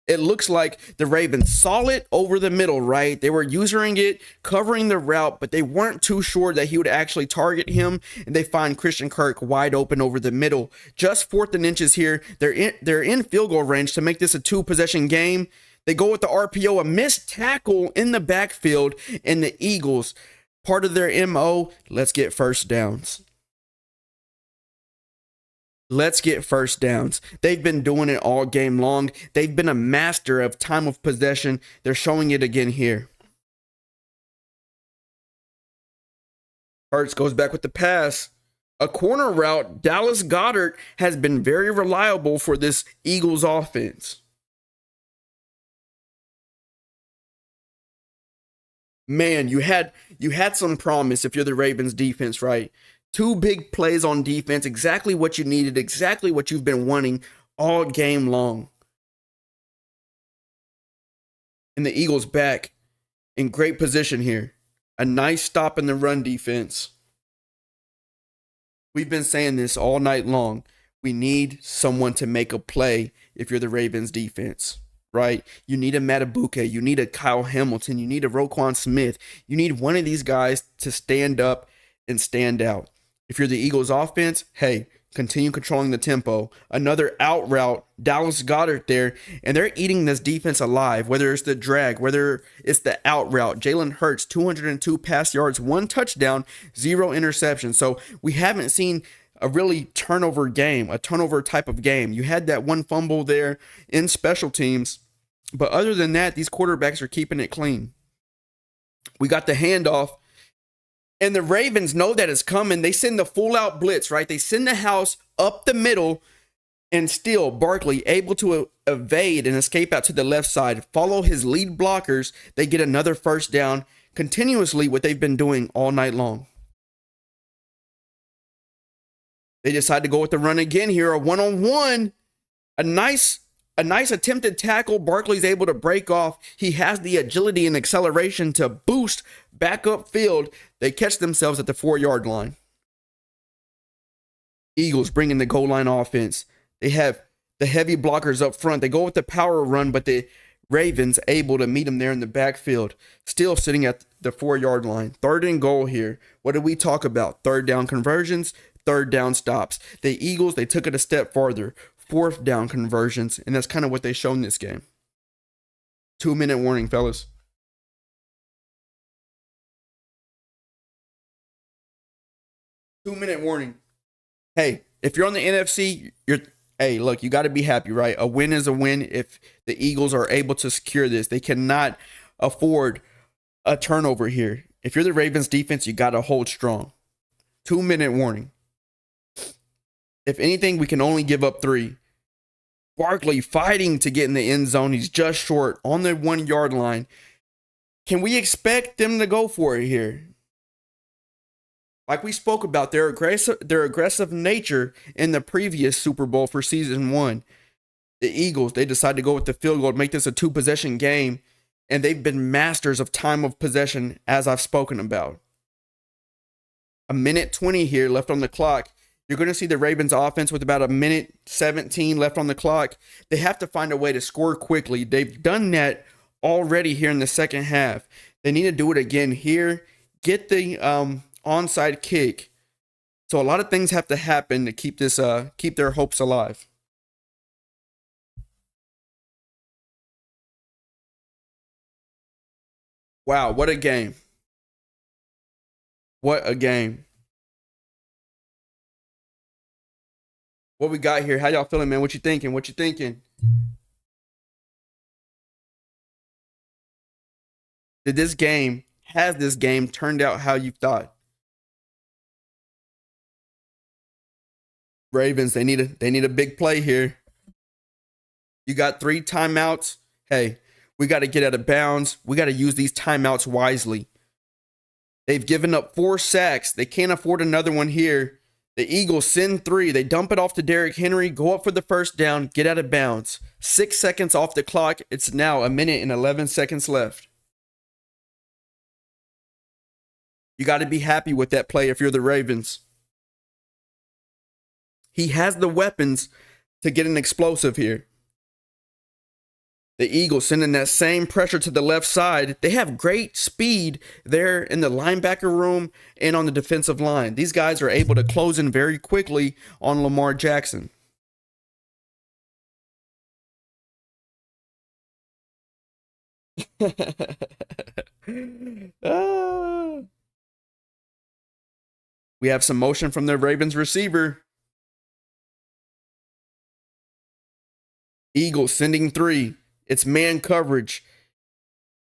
It looks like the Ravens saw it over the middle, right? They were using it, covering the route, but they weren't too sure that he would actually target him, and they find Christian Kirk wide open over the middle. Just 4th and inches here. They're in field goal range to make this a 2-possession game. They go with the RPO, a missed tackle in the backfield, and the Eagles, part of their MO, let's get first downs. Let's get first downs. They've been doing it all game long. They've been a master of time of possession. They're showing it again here. Hurts goes back with the pass. A corner route. Dallas Goedert has been very reliable for this Eagles offense. Man, you had some promise if you're the Ravens defense, right? 2 big plays on defense, exactly what you needed, exactly what you've been wanting all game long. And the Eagles back in great position here. A nice stop in the run defense. We've been saying this all night long. We need someone to make a play if you're the Ravens defense. Right? You need a Matabuke. You need a Kyle Hamilton. You need a Roquan Smith. You need one of these guys to stand up and stand out. If you're the Eagles offense, hey, continue controlling the tempo. Another out route, Dallas Goedert there, and they're eating this defense alive, whether it's the drag, whether it's the out route. Jalen Hurts, 202 pass yards, 1 touchdown, 0 interceptions. So we haven't seen a really turnover game, a turnover type of game. You had that 1 fumble there in special teams, but other than that, these quarterbacks are keeping it clean. We got the handoff, and the Ravens know that it's coming. They send the full out blitz, right? They send the house up the middle, and still Barkley able to evade and escape out to the left side, follow his lead blockers. They get another first down, continuously what they've been doing all night long. They decide to go with the run again here, a 1-on-1. A nice attempted tackle. Barkley's able to break off. He has the agility and acceleration to boost back upfield. They catch themselves at the 4-yard line. Eagles bringing the goal line offense. They have the heavy blockers up front. They go with the power run, but the Ravens able to meet them there in the backfield. Still sitting at the 4-yard line. 3rd and goal here. What did we talk about? 3rd down conversions. 3rd down stops. The Eagles, they took it a step farther. fourth down conversions, and that's kind of what they show in this game. 2-minute warning, fellas. Two-minute warning. Hey, if you're on the NFC, hey, look, you got to be happy, right? A win is a win if the Eagles are able to secure this. They cannot afford a turnover here. If you're the Ravens defense, you got to hold strong. 2-minute warning. If anything, we can only give up 3. Barkley fighting to get in the end zone. He's just short on the 1-yard line. Can we expect them to go for it here? Like we spoke about, their aggressive nature in the previous Super Bowl for season 1. The Eagles, they decided to go with the field goal to make this a 2-possession game, and they've been masters of time of possession, as I've spoken about. 1:20 here left on the clock. You're going to see the Ravens offense with about 1:17 left on the clock. They have to find a way to score quickly. They've done that already here in the second half. They need to do it again here. Get the onside kick. So a lot of things have to happen to keep their hopes alive. Wow, what a game. What a game. What we got here? How y'all feeling, man? What you thinking? What you thinking? Has this game turned out how you thought? Ravens, they need a big play here. You got 3 timeouts. Hey, we got to get out of bounds. We got to use these timeouts wisely. They've given up 4 sacks. They can't afford another one here. The Eagles send 3. They dump it off to Derrick Henry, go up for the first down, get out of bounds. 6 seconds off the clock. It's now 1:11 left. You got to be happy with that play if you're the Ravens. He has the weapons to get an explosive here. The Eagles sending that same pressure to the left side. They have great speed there in the linebacker room and on the defensive line. These guys are able to close in very quickly on Lamar Jackson. We have some motion from the Ravens receiver. Eagles sending 3. It's man coverage.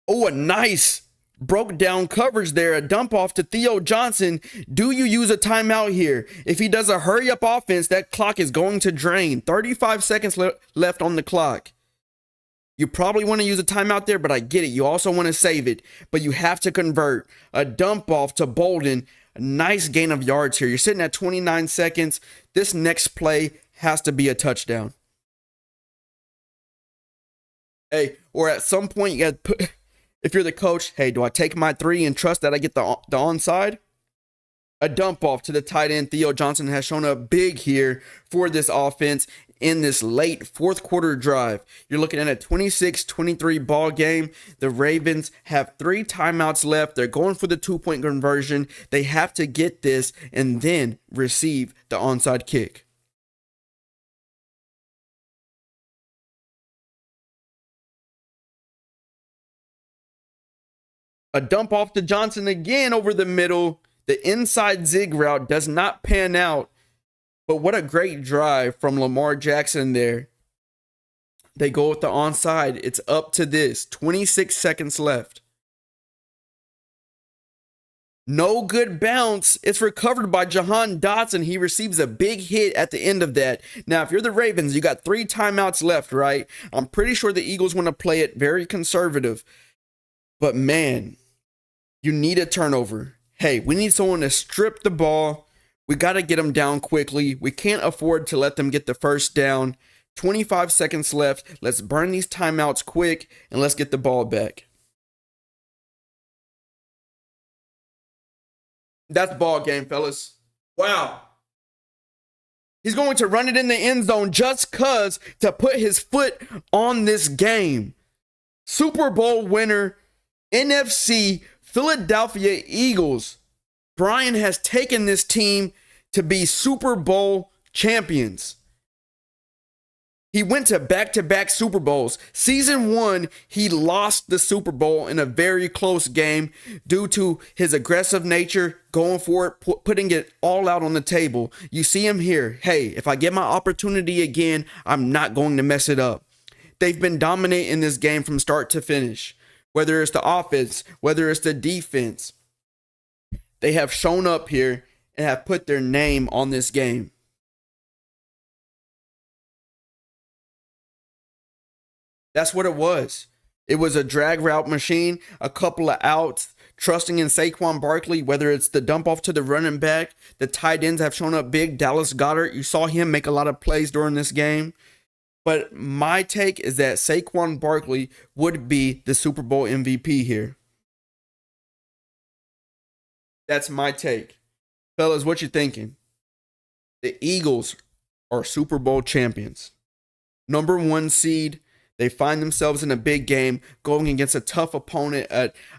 Oh, a nice broke down coverage there. A dump off to Theo Johnson. Do you use a timeout here? If he does a hurry up offense, that clock is going to drain. 35 seconds left on the clock. You probably want to use a timeout there, but I get it. You also want to save it, but you have to convert. A dump off to Bolden. A nice gain of yards here. You're sitting at 29 seconds. This next play has to be a touchdown. Hey, or at some point you got to put, if you're the coach, hey, do I take my 3 and trust that I get the onside? A dump off to the tight end. Theo Johnson has shown up big here for this offense in this late fourth quarter drive. You're looking at a 26-23 ball game. The Ravens have 3 timeouts left. They're going for the 2-point conversion. They have to get this and then receive the onside kick. A dump off to Johnson again over the middle. The inside zig route does not pan out. But what a great drive from Lamar Jackson there. They go with the onside. It's up to this. 26 seconds left. No good bounce. It's recovered by Jahan Dotson. He receives a big hit at the end of that. Now, if you're the Ravens, you got 3 timeouts left, right? I'm pretty sure the Eagles want to play it very conservative. But man, you need a turnover. Hey, we need someone to strip the ball. We got to get them down quickly. We can't afford to let them get the first down. 25 seconds left. Let's burn these timeouts quick and let's get the ball back. That's ball game, fellas. Wow. He's going to run it in the end zone just cuz to put his foot on this game. Super Bowl winner, NFC Philadelphia Eagles. Brian has taken this team to be Super Bowl champions. He went to back-to-back Super Bowls. Season 1, he lost the Super Bowl in a very close game due to his aggressive nature, going for it, putting it all out on the table. You see him here. Hey, if I get my opportunity again, I'm not going to mess it up. They've been dominating this game from start to finish. Whether it's the offense, whether it's the defense, they have shown up here and have put their name on this game. That's what it was. It was a drag route machine, a couple of outs, trusting in Saquon Barkley, whether it's the dump off to the running back. The tight ends have shown up big. Dallas Goedert, you saw him make a lot of plays during this game. But my take is that Saquon Barkley would be the Super Bowl MVP here. That's my take. Fellas, what you thinking? The Eagles are Super Bowl champions. Number 1 seed. They find themselves in a big game going against a tough opponent,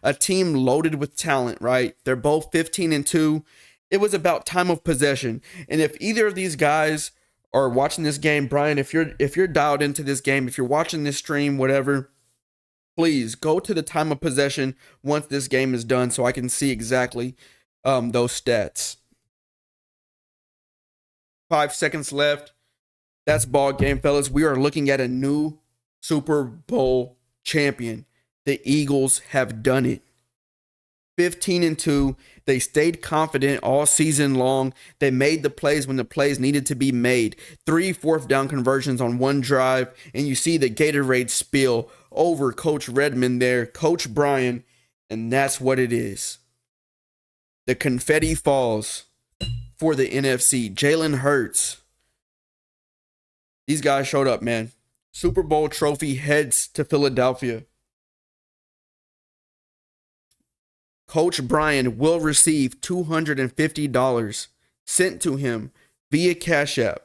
a team loaded with talent, right? They're both 15-2. It was about time of possession. And if either of these guys are watching this game, Brian, if you're dialed into this game, if you're watching this stream, whatever, please go to the time of possession once this game is done so I can see exactly those stats. 5 seconds left. That's ball game, fellas. We are looking at a new Super Bowl champion. The Eagles have done it. 15-2. They stayed confident all season long. They made the plays when the plays needed to be made. 3 fourth down conversions on one drive. And you see the Gatorade spill over Coach Redmond there, Coach Brian. And that's what it is. The confetti falls for the NFC. Jalen Hurts. These guys showed up, man. Super Bowl trophy heads to Philadelphia. Coach Brian will receive $250 sent to him via Cash App.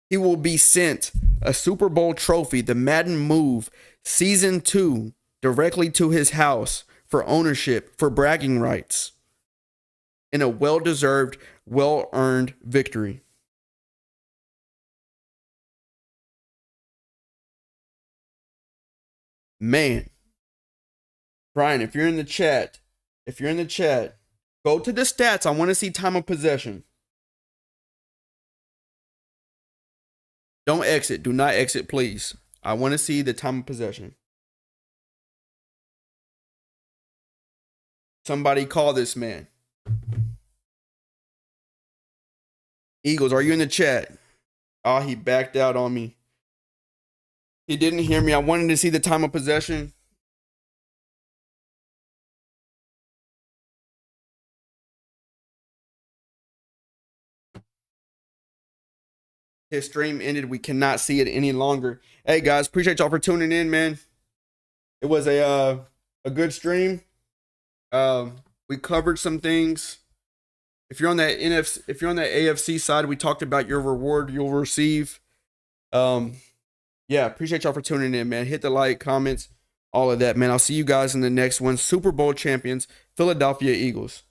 He will be sent a Super Bowl trophy, the Madden Move, Season 2, directly to his house for ownership, for bragging rights, in a well-deserved, well-earned victory. Man, Brian, if you're in the chat, go to the stats. I want to see time of possession. Don't exit. Do not exit, please. I want to see the time of possession. Somebody call this man. Eagles, are you in the chat? Oh, he backed out on me. He didn't hear me. I wanted to see the time of possession. His stream ended. We cannot see it any longer. Hey, guys, appreciate y'all for tuning in, man. It was a good stream. We covered some things. If you're on that AFC side, we talked about your reward you'll receive. Yeah, appreciate y'all for tuning in, man. Hit the like, comments, all of that, man. I'll see you guys in the next one. Super Bowl champions, Philadelphia Eagles.